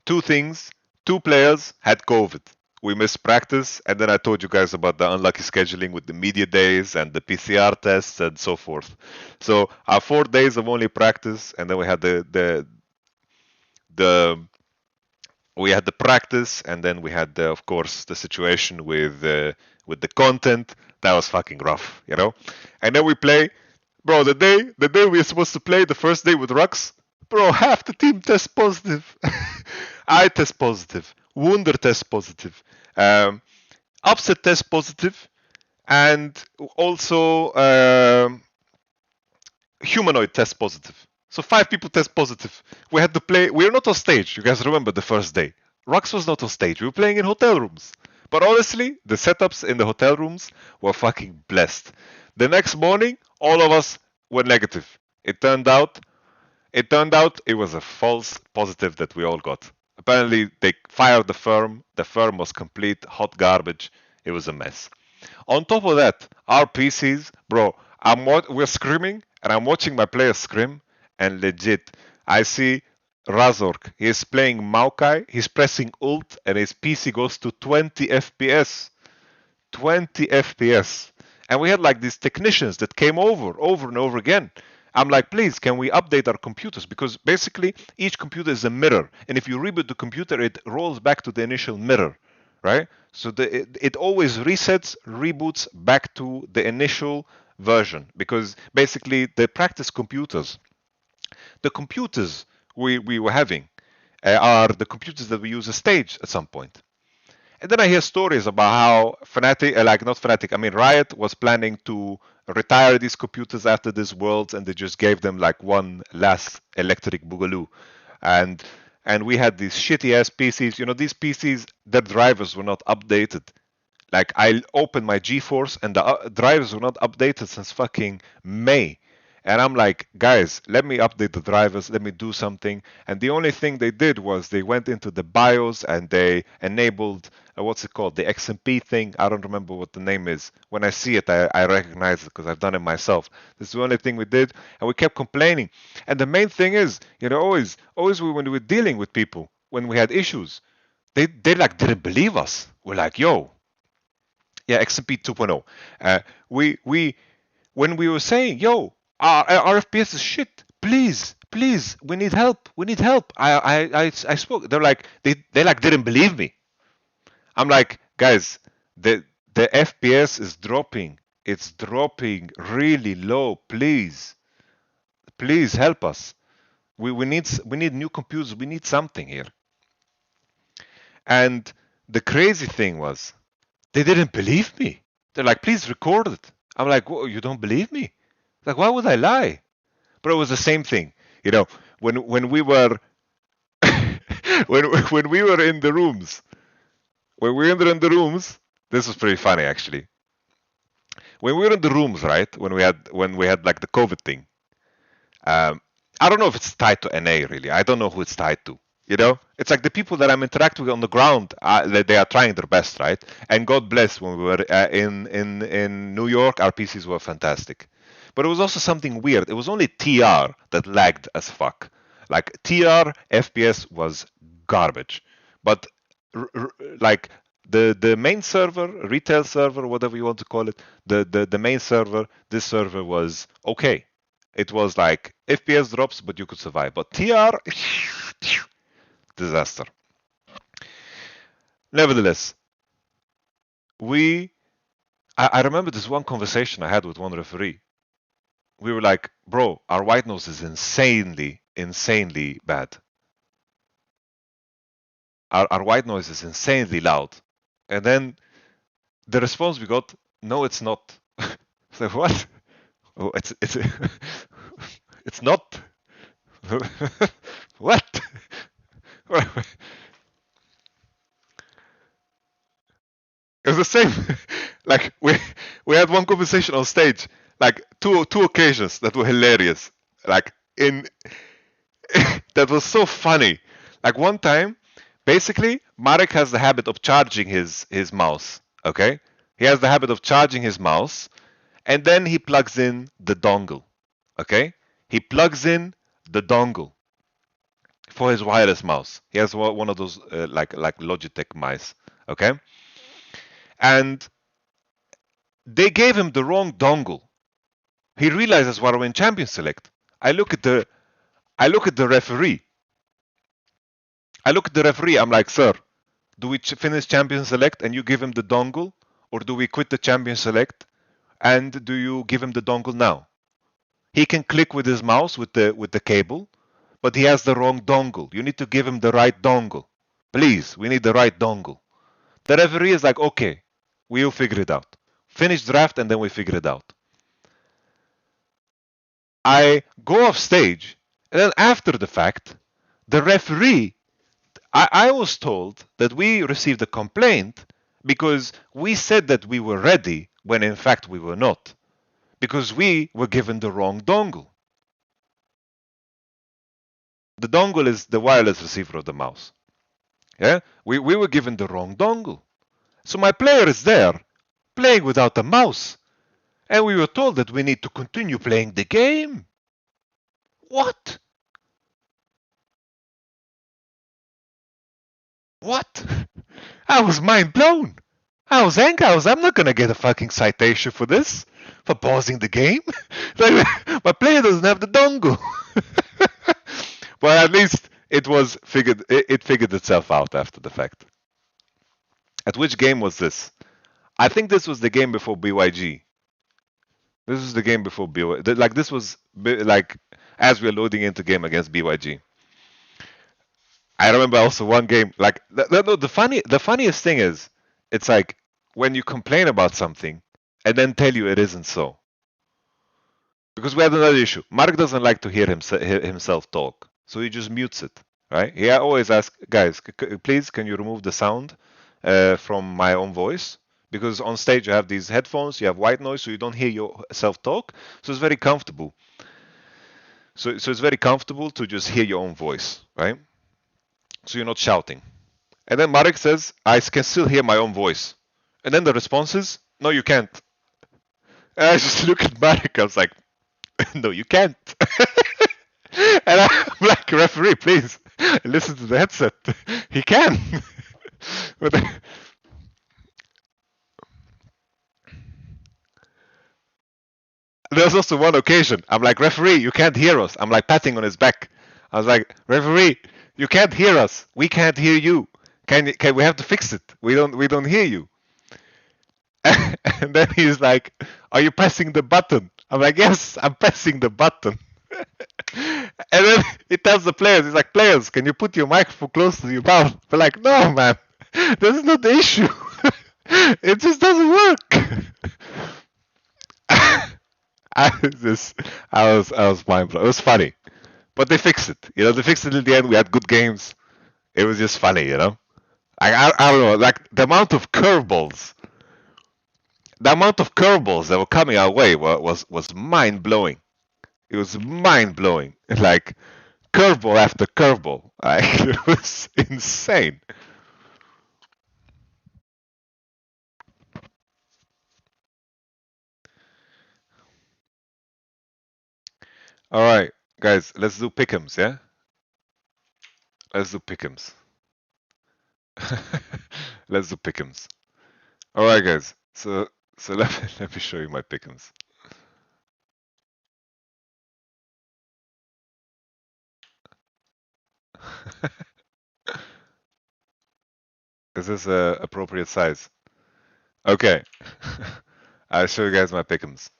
Speaker 1: Two things, two players had COVID. We missed practice, and then I told you guys about the unlucky scheduling with the media days and the PCR tests and so forth. So our 4 days of only practice, and then we had the we had the practice, and then we had of course the situation with the content. That was fucking rough. And then we play, bro. The day we were supposed to play, the first day with Rux, bro, half the team test positive. I test positive. Wunder test positive. Upset test positive, and also humanoid test positive. So 5 people test positive. We had to play. We were not on stage. You guys remember the first day? Rux was not on stage. We were playing in hotel rooms. But honestly, the setups in the hotel rooms were fucking blessed. The next morning, all of us were negative. It turned out it was a false positive that we all got. Apparently, they fired the firm. The firm was complete hot garbage. It was a mess. On top of that, our PCs, bro, we're screaming, and I'm watching my players scream, and legit, I see Razork. He's playing Maokai. He's pressing Ult, and his PC goes to 20 FPS. 20 FPS. And we had like these technicians that came over and over again. I'm like, please, can we update our computers? Because basically, each computer is a mirror. And if you reboot the computer, it rolls back to the initial mirror, right? So it always resets, reboots back to the initial version. Because basically, the practice computers, the computers we were having, are the computers that we use as stage at some point. And then I hear stories about how FNATIC, like not FNATIC, I mean Riot was planning to retire these computers after this Worlds, and they just gave them like one last electric boogaloo. And and we had these shitty ass PCs. These PCs, their drivers were not updated. Like I opened my GeForce and the drivers were not updated since fucking May. And I'm like, guys, let me update the drivers, let me do something. And the only thing they did was they went into the BIOS and they enabled, what's it called? The XMP thing. I don't remember what the name is. When I see it, I recognize it because I've done it myself. This is the only thing we did. And we kept complaining. And the main thing is, always when we were dealing with people, when we had issues, they like didn't believe us. We're like, yo, yeah, XMP 2.0. We when we were saying, yo, our FPS is shit. Please, we need help. We need help. I spoke. They're like, they like didn't believe me. I'm like, guys, the FPS is dropping. It's dropping really low. Please help us. We need new computers. We need something here. And the crazy thing was, they didn't believe me. They're like, please record it. I'm like, whoa, you don't believe me? Like, why would I lie? But it was the same thing, when we were when we were in the rooms. When we were in the rooms, this was pretty funny actually. When we were in the rooms, right? When we had like the COVID thing. Um, I don't know if it's tied to NA really. I don't know who it's tied to. It's like the people that I'm interacting with on the ground. They are trying their best, right? And God bless, when we were in New York, our PCs were fantastic. But it was also something weird. It was only TR that lagged as fuck. Like TR FPS was garbage. But like the main server, retail server, whatever you want to call it, the main server, this server was okay. It was like FPS drops, but you could survive. But TR, disaster. Nevertheless, I remember this one conversation I had with one referee. We were like, bro, our white noise is insanely bad. Our white noise is insanely loud. And then the response we got, no, it's not. So what? Oh, it's it's not. What? It was the same. Like we had one conversation on stage, like two occasions that were hilarious. Like in that was so funny. Like one time, basically, Marek has the habit of charging his mouse. Okay, he has the habit of charging his mouse, and then he plugs in the dongle. Okay, he plugs in the dongle for his wireless mouse. He has one of those like Logitech mice. Okay, and they gave him the wrong dongle. He realizes while we're in Champion Select. I look at the referee. I'm like, sir, do we finish Champion Select and you give him the dongle, or do we quit the Champion Select and do you give him the dongle now? He can click with his mouse with the cable, but he has the wrong dongle. You need to give him the right dongle. Please, we need the right dongle. The referee is like, okay, we'll figure it out. Finish draft and then we figure it out. I go off stage, and then after the fact, the referee, I was told that we received a complaint because we said that we were ready when in fact we were not, because we were given the wrong dongle. The dongle is the wireless receiver of the mouse. Yeah, we were given the wrong dongle. So my player is there playing without a mouse, and we were told that we need to continue playing the game. What? What? I was mind blown. I was angry. I'm not gonna get a fucking citation for this, for pausing the game. Like, my player doesn't have the dongle. But at least it was figured. It figured itself out after the fact. At which game was this? I think this was the game before BYG. This was the game before BYG. Like this was like as we were loading into game against BYG. I remember also one game. Like the funniest thing is, it's like when you complain about something and then tell you it isn't so. Because we had another issue. Mark doesn't like to hear himself talk, so he just mutes it. Right? He always asks, guys, please, can you remove the sound from my own voice? Because on stage you have these headphones, you have white noise, so you don't hear yourself talk. So it's very comfortable. So it's very comfortable to just hear your own voice, right? So you're not shouting. And then Marek says, I can still hear my own voice. And then the response is, no, you can't. And I just look at Marek, I was like, no, you can't. And I'm like, referee, please, listen to the headset. He can. But there was also one occasion, I'm like, referee, you can't hear us. I'm like patting on his back. I was like, referee, you can't hear us. We can't hear you. Can we have to fix it? We don't hear you. And then he's like, are you pressing the button? I'm like, yes, I'm pressing the button. And then he tells the players, he's like, players, can you put your microphone close to your mouth? We're like, no, man, that's not the issue. It just doesn't work. I was mind blown. It was funny, but they fixed it. They fixed it in the end. We had good games. It was just funny, I don't know, like the amount of curveballs that were coming our way was mind blowing. It was mind blowing. Like curveball after curveball. Like, it was insane. All right, guys, let's do Pickems, yeah? Let's do Pickems. Let's do Pickems. All right, guys. So let me show you my Pickems. Is this a appropriate size? Okay. I'll show you guys my Pickems.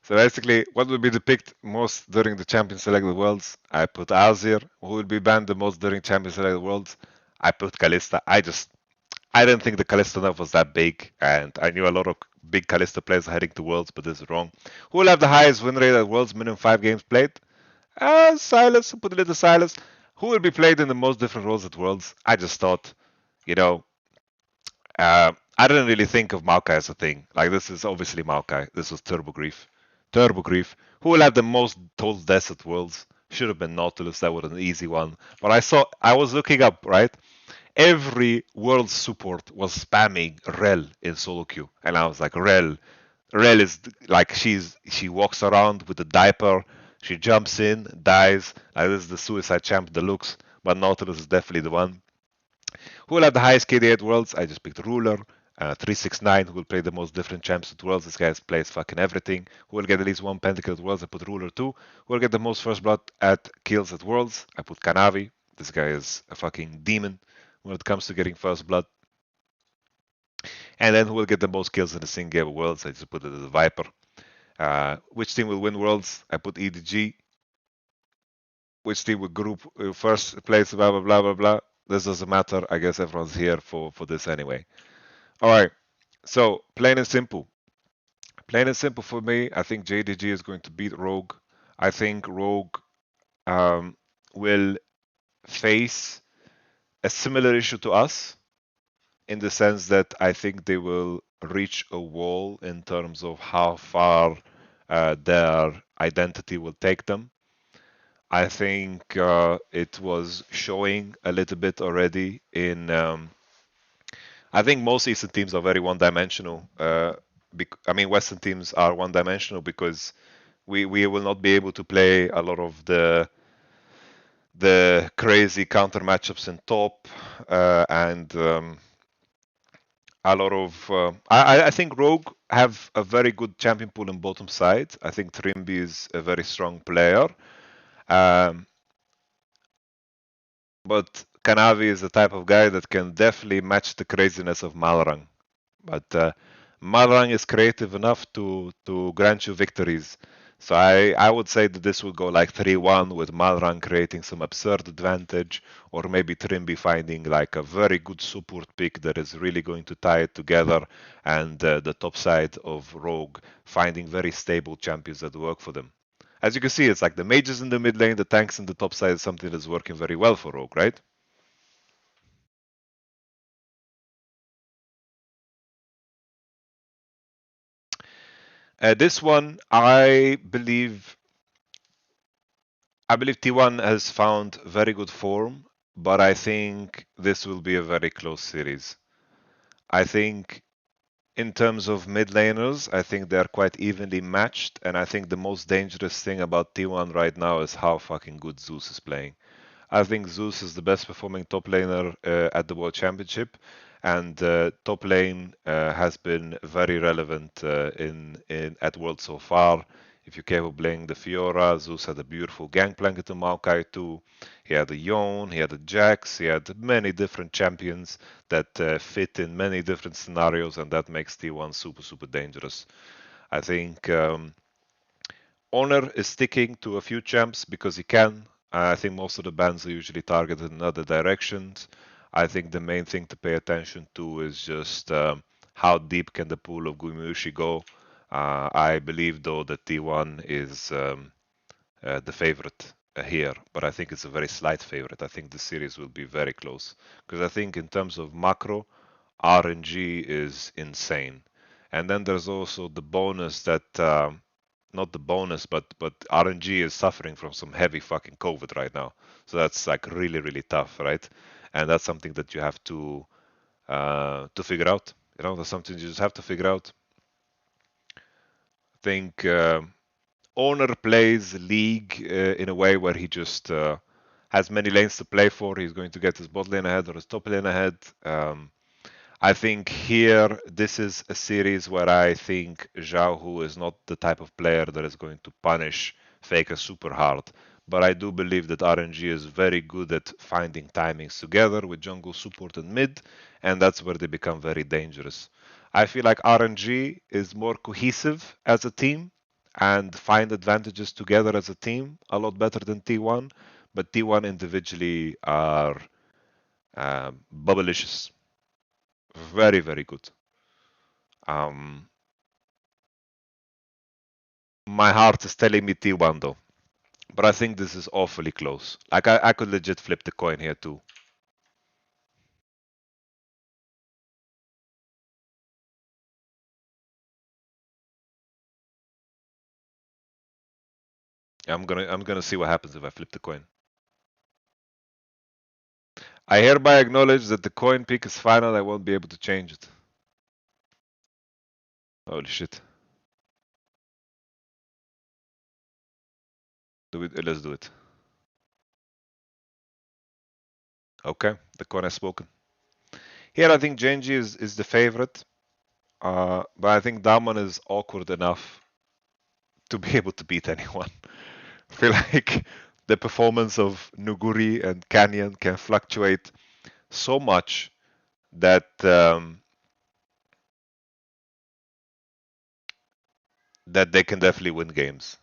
Speaker 1: So basically, what will be picked most during the Champion Selected Worlds? I put Azir. Who will be banned the most during Champion Selected Worlds? I put Kalista. I didn't think the Kalista nerf was that big, and I knew a lot of big Kalista players heading to Worlds, but this is wrong. Who will have the highest win rate at Worlds, minimum 5 games played? Silas. Put a little Silas. Who will be played in the most different roles at Worlds? I just thought, you know, I didn't really think of Maokai as a thing. Like, this is obviously Maokai. This was Turbo Grief. Turbo Grief. Who will have the most total deaths at Worlds? Should have been Nautilus. That was an easy one. But I was looking up, right? Every world support was spamming Rel in solo queue. And I was like, Rel is like, she walks around with a diaper. She jumps in, dies. Like, this is the suicide champ deluxe. But Nautilus is definitely the one. Who will have the highest KD at Worlds? I just picked Ruler. 369, who will play the most different champs at Worlds. This guy plays fucking everything. Who will get at least one pentakill at Worlds? I put Ruler 2. Who will get the most first blood at kills at Worlds? I put Kanavi. This guy is a fucking demon when it comes to getting first blood. And then who will get the most kills in a single game of Worlds? I just put it as a Viper. Which team will win Worlds? I put EDG. Which team will group first place? Blah blah blah blah blah. This doesn't matter. I guess everyone's here for this anyway. All right. So plain and simple. Plain and simple for me. I think JDG is going to beat Rogue. I think Rogue will face a similar issue to us, in the sense that I think they will reach a wall in terms of how far their identity will take them. I think it was showing a little bit already in. I think most Eastern teams are very one-dimensional. I mean, Western teams are one-dimensional because we will not be able to play a lot of the crazy counter matchups in top and a lot of I think Rogue have a very good champion pool in bottom side. I think Trimby is a very strong player, um, but Kanavi is the type of guy that can definitely match the craziness of Malrang. But Malrang is creative enough to grant you victories. So I would say that this will go like 3-1 with Malrang creating some absurd advantage, or maybe Trimby finding like a very good support pick that is really going to tie it together, and the top side of Rogue finding very stable champions that work for them. As you can see, it's like the mages in the mid lane, the tanks in the top side is something that's working very well for Rogue, right? This one, I believe I believe T1 has found very good form, but I think this will be a very close series. I think in terms of mid laners, I think they're quite evenly matched, and I think the most dangerous thing about T1 right now is how fucking good Zeus is playing. I think Zeus is the best performing top laner at the World Championship, and top lane has been very relevant in at World so far. If you care for playing the Fiora, Zeus had a beautiful gangplank into Maokai too. He had a Yone, he had a Jax, he had many different champions that fit in many different scenarios, and that makes T1 super, super dangerous. I think Honor is sticking to a few champs because he can. I think most of the bans are usually targeted in other directions. I think the main thing to pay attention to is just how deep can the pool of Guimushi go. I believe though that T1 is the favorite here, but I think it's a very slight favorite. I think the series will be very close because I think in terms of macro, RNG is insane. And then there's also the bonus that not the bonus, but RNG is suffering from some heavy fucking COVID right now. So that's like really, really tough, right? And that's something that you have to figure out. You know, that's something you just have to figure out. I think Owner plays League in a way where he just has many lanes to play for. He's going to get his bot lane ahead or his top lane ahead. I think here this is a series where I think Zhao Hu is not the type of player that is going to punish Faker super hard. But I do believe that RNG is very good at finding timings together with jungle support and mid, and that's where they become very dangerous. I feel like RNG is more cohesive as a team and find advantages together as a team a lot better than T1, but T1 individually are bubblicious. Very, very good. Um, my heart is telling me T1 though, but I think this is awfully close. Like I could legit flip the coin here too. I'm gonna see what happens if I flip the coin. I hereby acknowledge that the coin pick is final. I won't be able to change it. Holy shit. Do it. Let's do it. Okay, the coin has spoken. Here I think Genji is the favorite, but I think Damon is awkward enough to be able to beat anyone. I feel like the performance of Nuguri and Canyon can fluctuate so much that that they can definitely win games.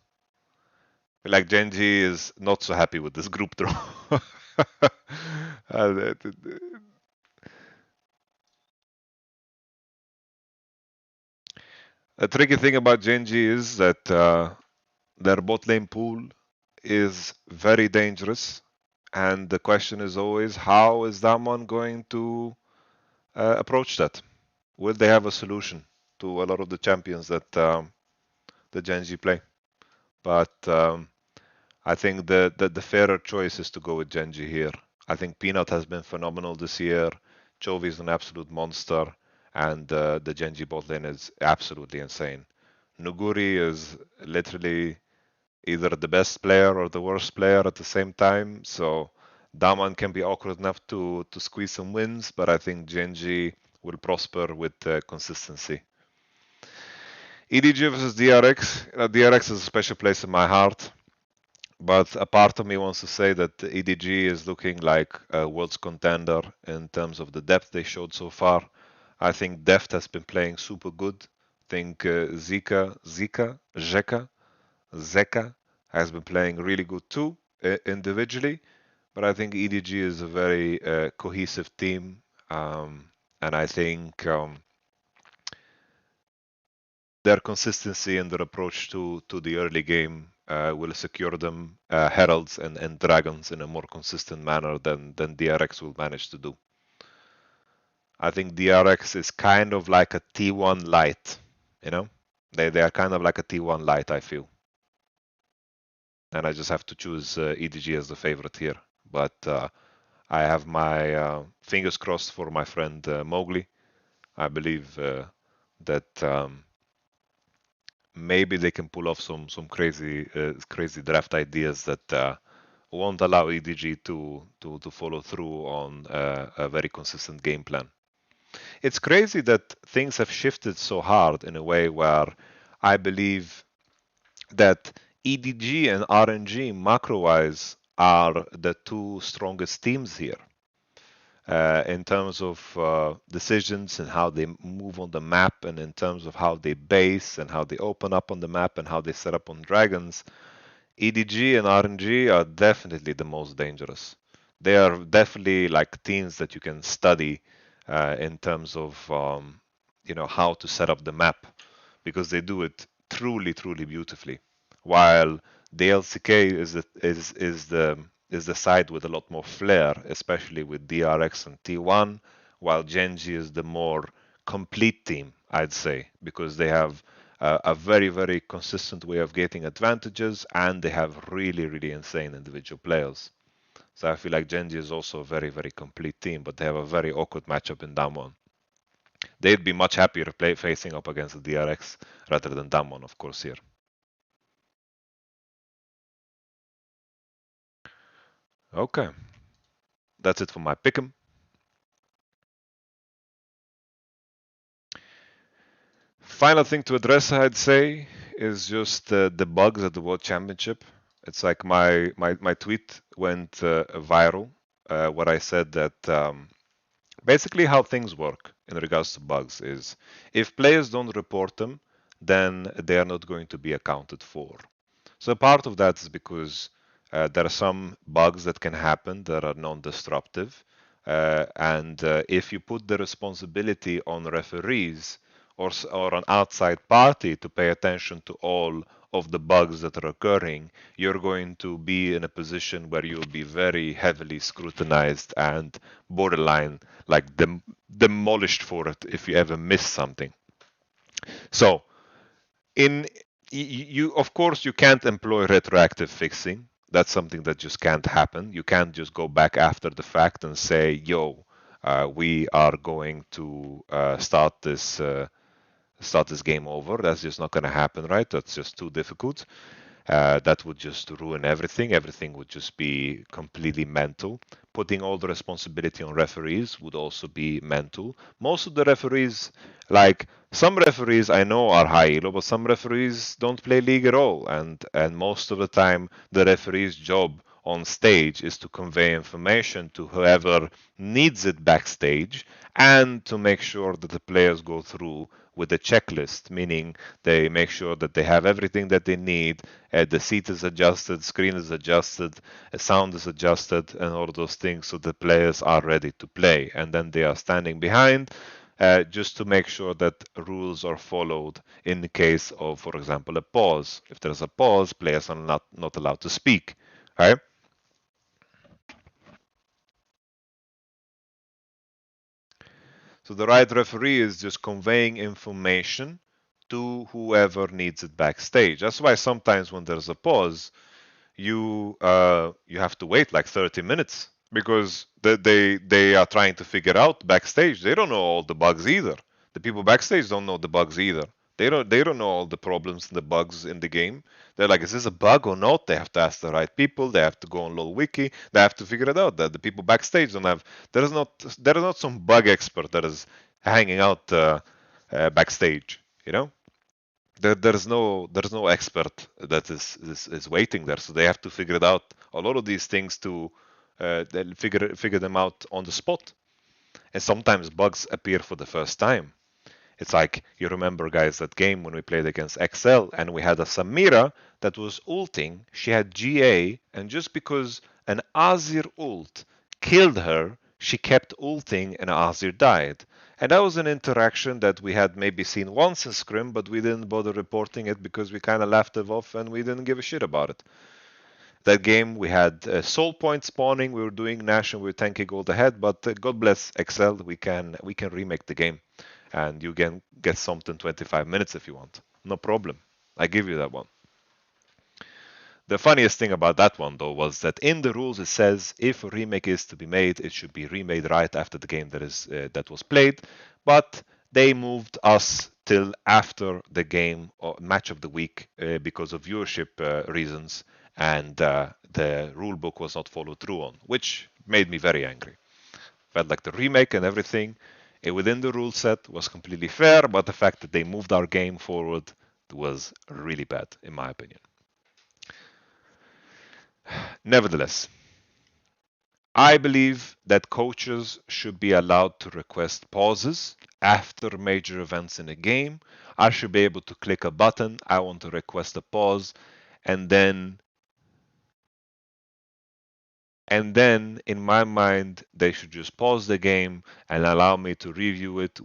Speaker 1: Like Genji is not so happy with this group draw. Uh, the tricky thing about Genji is that their bot lane pool is very dangerous, and the question is always how is Damwon going to approach that? Will they have a solution to a lot of the champions that the Genji play? But I think the fairer choice is to go with Genji here. I think Peanut has been phenomenal this year. Chovy is an absolute monster, and the Genji bot lane is absolutely insane. Nuguri is literally either the best player or the worst player at the same time. So Daman can be awkward enough to squeeze some wins, but I think Genji will prosper with consistency. EDG versus DRX. DRX is a special place in my heart. But a part of me wants to say that EDG is looking like a world's contender in terms of the depth they showed so far. I think Deft has been playing super good. I think Zeka has been playing really good too, individually. But I think EDG is a very cohesive team. And I think their consistency and their approach to the early game will secure them heralds and dragons in a more consistent manner than DRX will manage to do. I think DRX is kind of like a T1 light, you know? They are kind of like a T1 light, I feel. and I just have to choose EDG as the favorite here. But I have my fingers crossed for my friend Mowgli. I believe that maybe they can pull off some crazy draft ideas that won't allow EDG to follow through on a very consistent game plan. It's crazy that things have shifted so hard in a way where I believe that EDG and RNG macro-wise are the two strongest teams here in terms of decisions and how they move on the map, and in terms of how they base and how they open up on the map and how they set up on dragons. EDG and RNG are definitely the most dangerous. They are definitely like teams that you can study in terms of how to set up the map, because they do it truly beautifully. While the LCK is the side with a lot more flair, especially with DRX and T1, while Genji is the more complete team, I'd say, because they have a very consistent way of getting advantages, and they have really insane individual players. So I feel like Genji is also a very complete team, but they have a very awkward matchup in Damwon. They'd be much happier facing up against the DRX rather than Damwon, of course, here. Okay, that's it for my pick'em. Final thing to address, I'd say, is just the bugs at the World Championship. It's like my tweet went viral, where I said that basically how things work in regards to bugs is if players don't report them, then they are not going to be accounted for. So part of that is because there are some bugs that can happen that are non-disruptive, and if you put the responsibility on referees or an outside party to pay attention to all of the bugs that are occurring, you're going to be in a position where you'll be very heavily scrutinized and borderline like demolished for it if you ever miss something. So in you of course you can't employ retroactive fixing. That's something that just can't happen. You can't just go back after the fact and say, yo, we are going to start this game over. That's just not going to happen, right? That's just too difficult. That would just ruin everything. Everything would just be completely mental. Putting all the responsibility on referees would also be mental. Most of the referees, like some referees I know are high elo, but some referees don't play league at all. And most of the time, the referee's job on stage is to convey information to whoever needs it backstage, and to make sure that the players go through with a checklist, meaning they make sure that they have everything that they need, the seat is adjusted, screen is adjusted, sound is adjusted, and all those things, so the players are ready to play. And then they are standing behind just to make sure that rules are followed in the case of, for example, a pause. If there's a pause, players are not allowed to speak, right? So the right referee is just conveying information to whoever needs it backstage. That's why sometimes when there's a pause, you have to wait like 30 minutes because they are trying to figure out backstage. They don't know all the bugs either. The people backstage don't know the bugs either. They don't know all the problems and the bugs in the game. They're like, is this a bug or not? They have to ask the right people. They have to go on LoL Wiki. They have to figure it out. That the people backstage don't have. There is not some bug expert that is hanging out backstage. You know, there's no expert that is waiting there, so they have to figure it out. A lot of these things to they'll figure them out on the spot, and sometimes bugs appear for the first time. It's like you remember, guys, that game when we played against XL and we had a Samira that was ulting. She had GA, and just because an Azir ult killed her, she kept ulting and Azir died. And that was an interaction that we had maybe seen once in Scrim, but we didn't bother reporting it because we kind of laughed it off and we didn't give a shit about it. That game we had soul point spawning, we were doing Nash and we were 10k gold ahead, but God bless XL, we can remake the game, and you can get something 25 minutes if you want. No problem. I give you that one. The funniest thing about that one, though, was that in the rules it says if a remake is to be made, it should be remade right after the game that was played. But they moved us till after the game or match of the week because of viewership reasons, and the rule book was not followed through on, which made me very angry. Felt like the remake and everything within the rule set was completely fair, but the fact that they moved our game forward was really bad, in my opinion. Nevertheless, I believe that coaches should be allowed to request pauses after major events in a game. I should be able to click a button, I want to request a pause, and then in my mind they should just pause the game and allow me to review it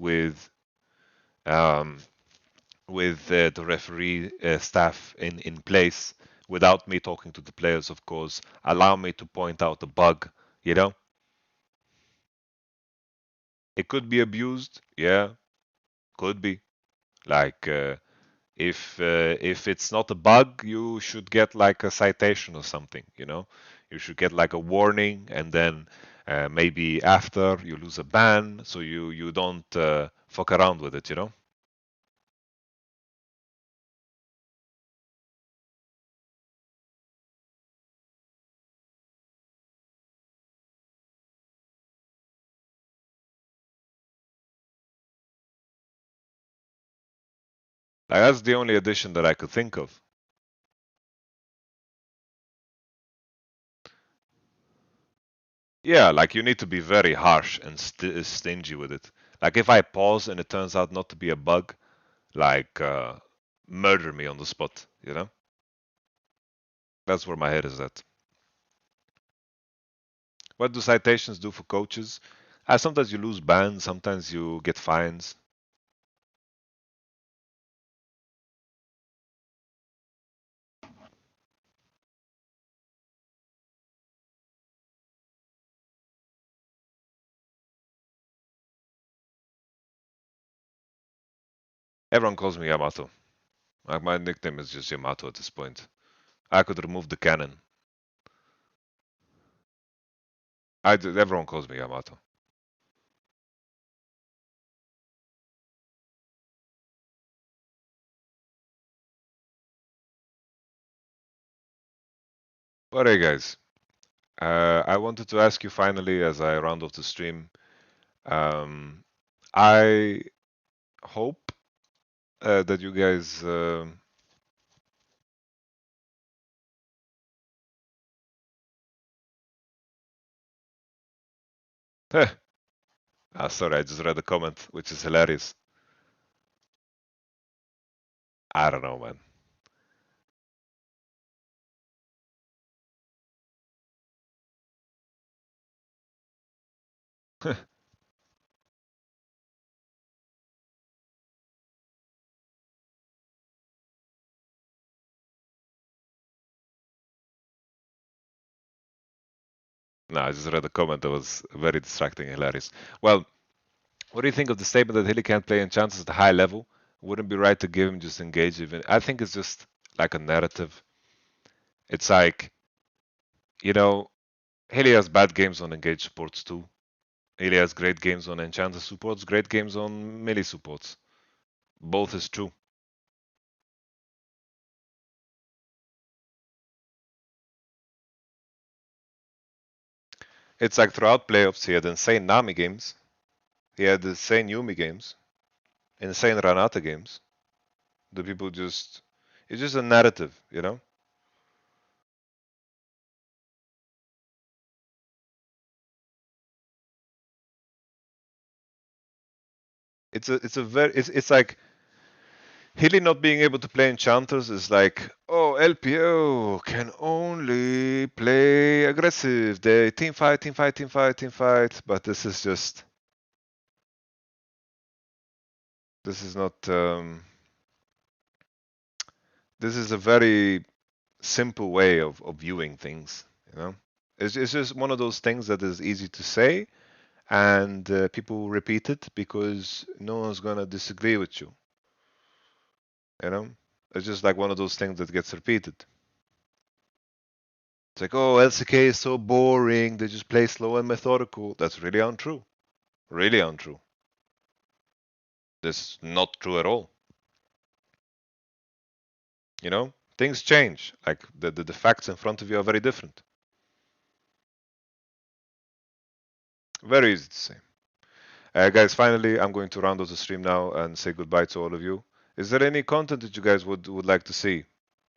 Speaker 1: um, with the referee staff in place without me talking to the players, of course. Allow me to point out a bug, you know? It could be abused, yeah, could be. Like if it's not a bug, you should get like a citation or something, you know? You should get like a warning, and then maybe after you lose a ban, so you don't fuck around with it, you know? Like that's the only addition that I could think of. Yeah, like you need to be very harsh and stingy with it. Like if I pause and it turns out not to be a bug, like murder me on the spot, you know? That's where my head is at. What do citations do for coaches? Sometimes you lose bans, sometimes you get fines. Everyone calls me Yamato. Like my nickname is just Yamato at this point. I could remove the cannon. Everyone calls me Yamato. But hey guys, I wanted to ask you finally as I round off the stream. Um, I hope that you guys. Sorry, I just read a comment, which is hilarious. I don't know, man. No, I just read a comment that was very distracting and hilarious. Well, what do you think of the statement that Hilly can't play enchanters at a high level? Wouldn't be right to give him just engage even. I think it's just like a narrative. It's like, you know, Hilly has bad games on engage supports too. Hilly has great games on enchanter supports, great games on melee supports. Both is true. It's like throughout playoffs, he had insane Nami games. He had insane Yuumi games, insane Ranata games. The people just, it's just a narrative, you know? It's like Hilly not being able to play enchanters is like, oh, LPO can only play aggressive. They team fight, team fight, team fight, team fight. But this is not, this is a very simple way of viewing things, you know? It's just one of those things that is easy to say and people repeat it because no one's gonna disagree with you, you know? It's just like one of those things that gets repeated. It's like, oh, LCK is so boring. They just play slow and methodical. That's really untrue. Really untrue. That's not true at all. You know, things change. Like the facts in front of you are very different. Very easy to say. Guys, finally, I'm going to round off the stream now and say goodbye to all of you. Is there any content that you guys would like to see?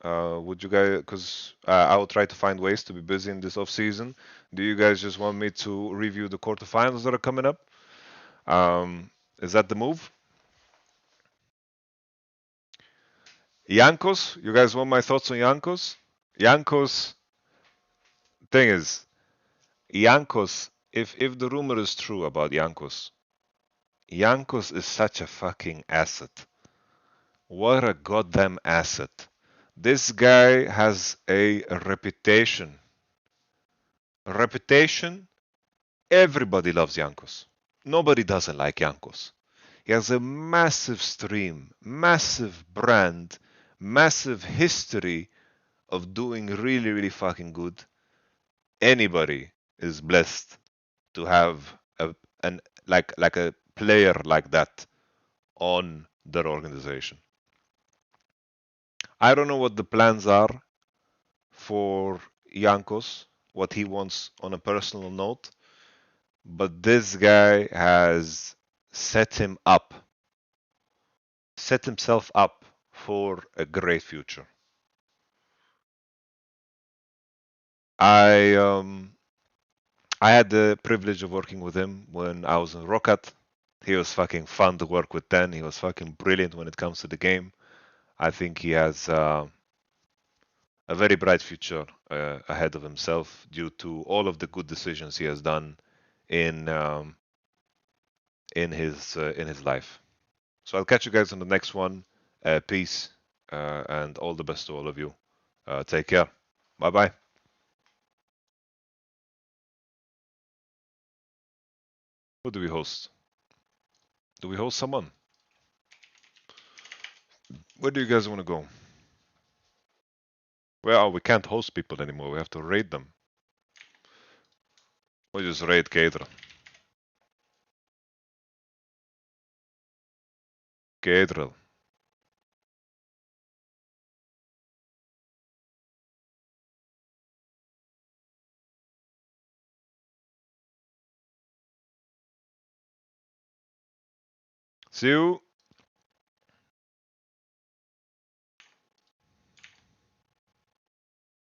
Speaker 1: Would you guys, because I will try to find ways to be busy in this off season. Do you guys just want me to review the quarterfinals that are coming up? Is that the move? Yankos, you guys want my thoughts on Yankos? Yankos, thing is, Yankos, if the rumor is true about Yankos, Yankos is such a fucking asset. What a goddamn asset. This guy has a reputation. Reputation, everybody loves Yankos. Nobody doesn't like Yankos. He has a massive stream, massive brand, massive history of doing really, really fucking good. Anybody is blessed to have an like a player like that on their organization. I don't know what the plans are for Yankos, what he wants on a personal note, but this guy has set him up, set himself up for a great future. I I had the privilege of working with him when I was in Rocket. He was fucking fun to work with then. He was fucking brilliant when it comes to the game. I think he has a very bright future ahead of himself due to all of the good decisions he has done in um, in his life. So I'll catch you guys on the next one. Peace and all the best to all of you. Take care. Bye bye. Who do we host? Do we host someone? Where do you guys want to go? Well, we can't host people anymore. We have to raid them. We just raid Cadra. Cadra. See you.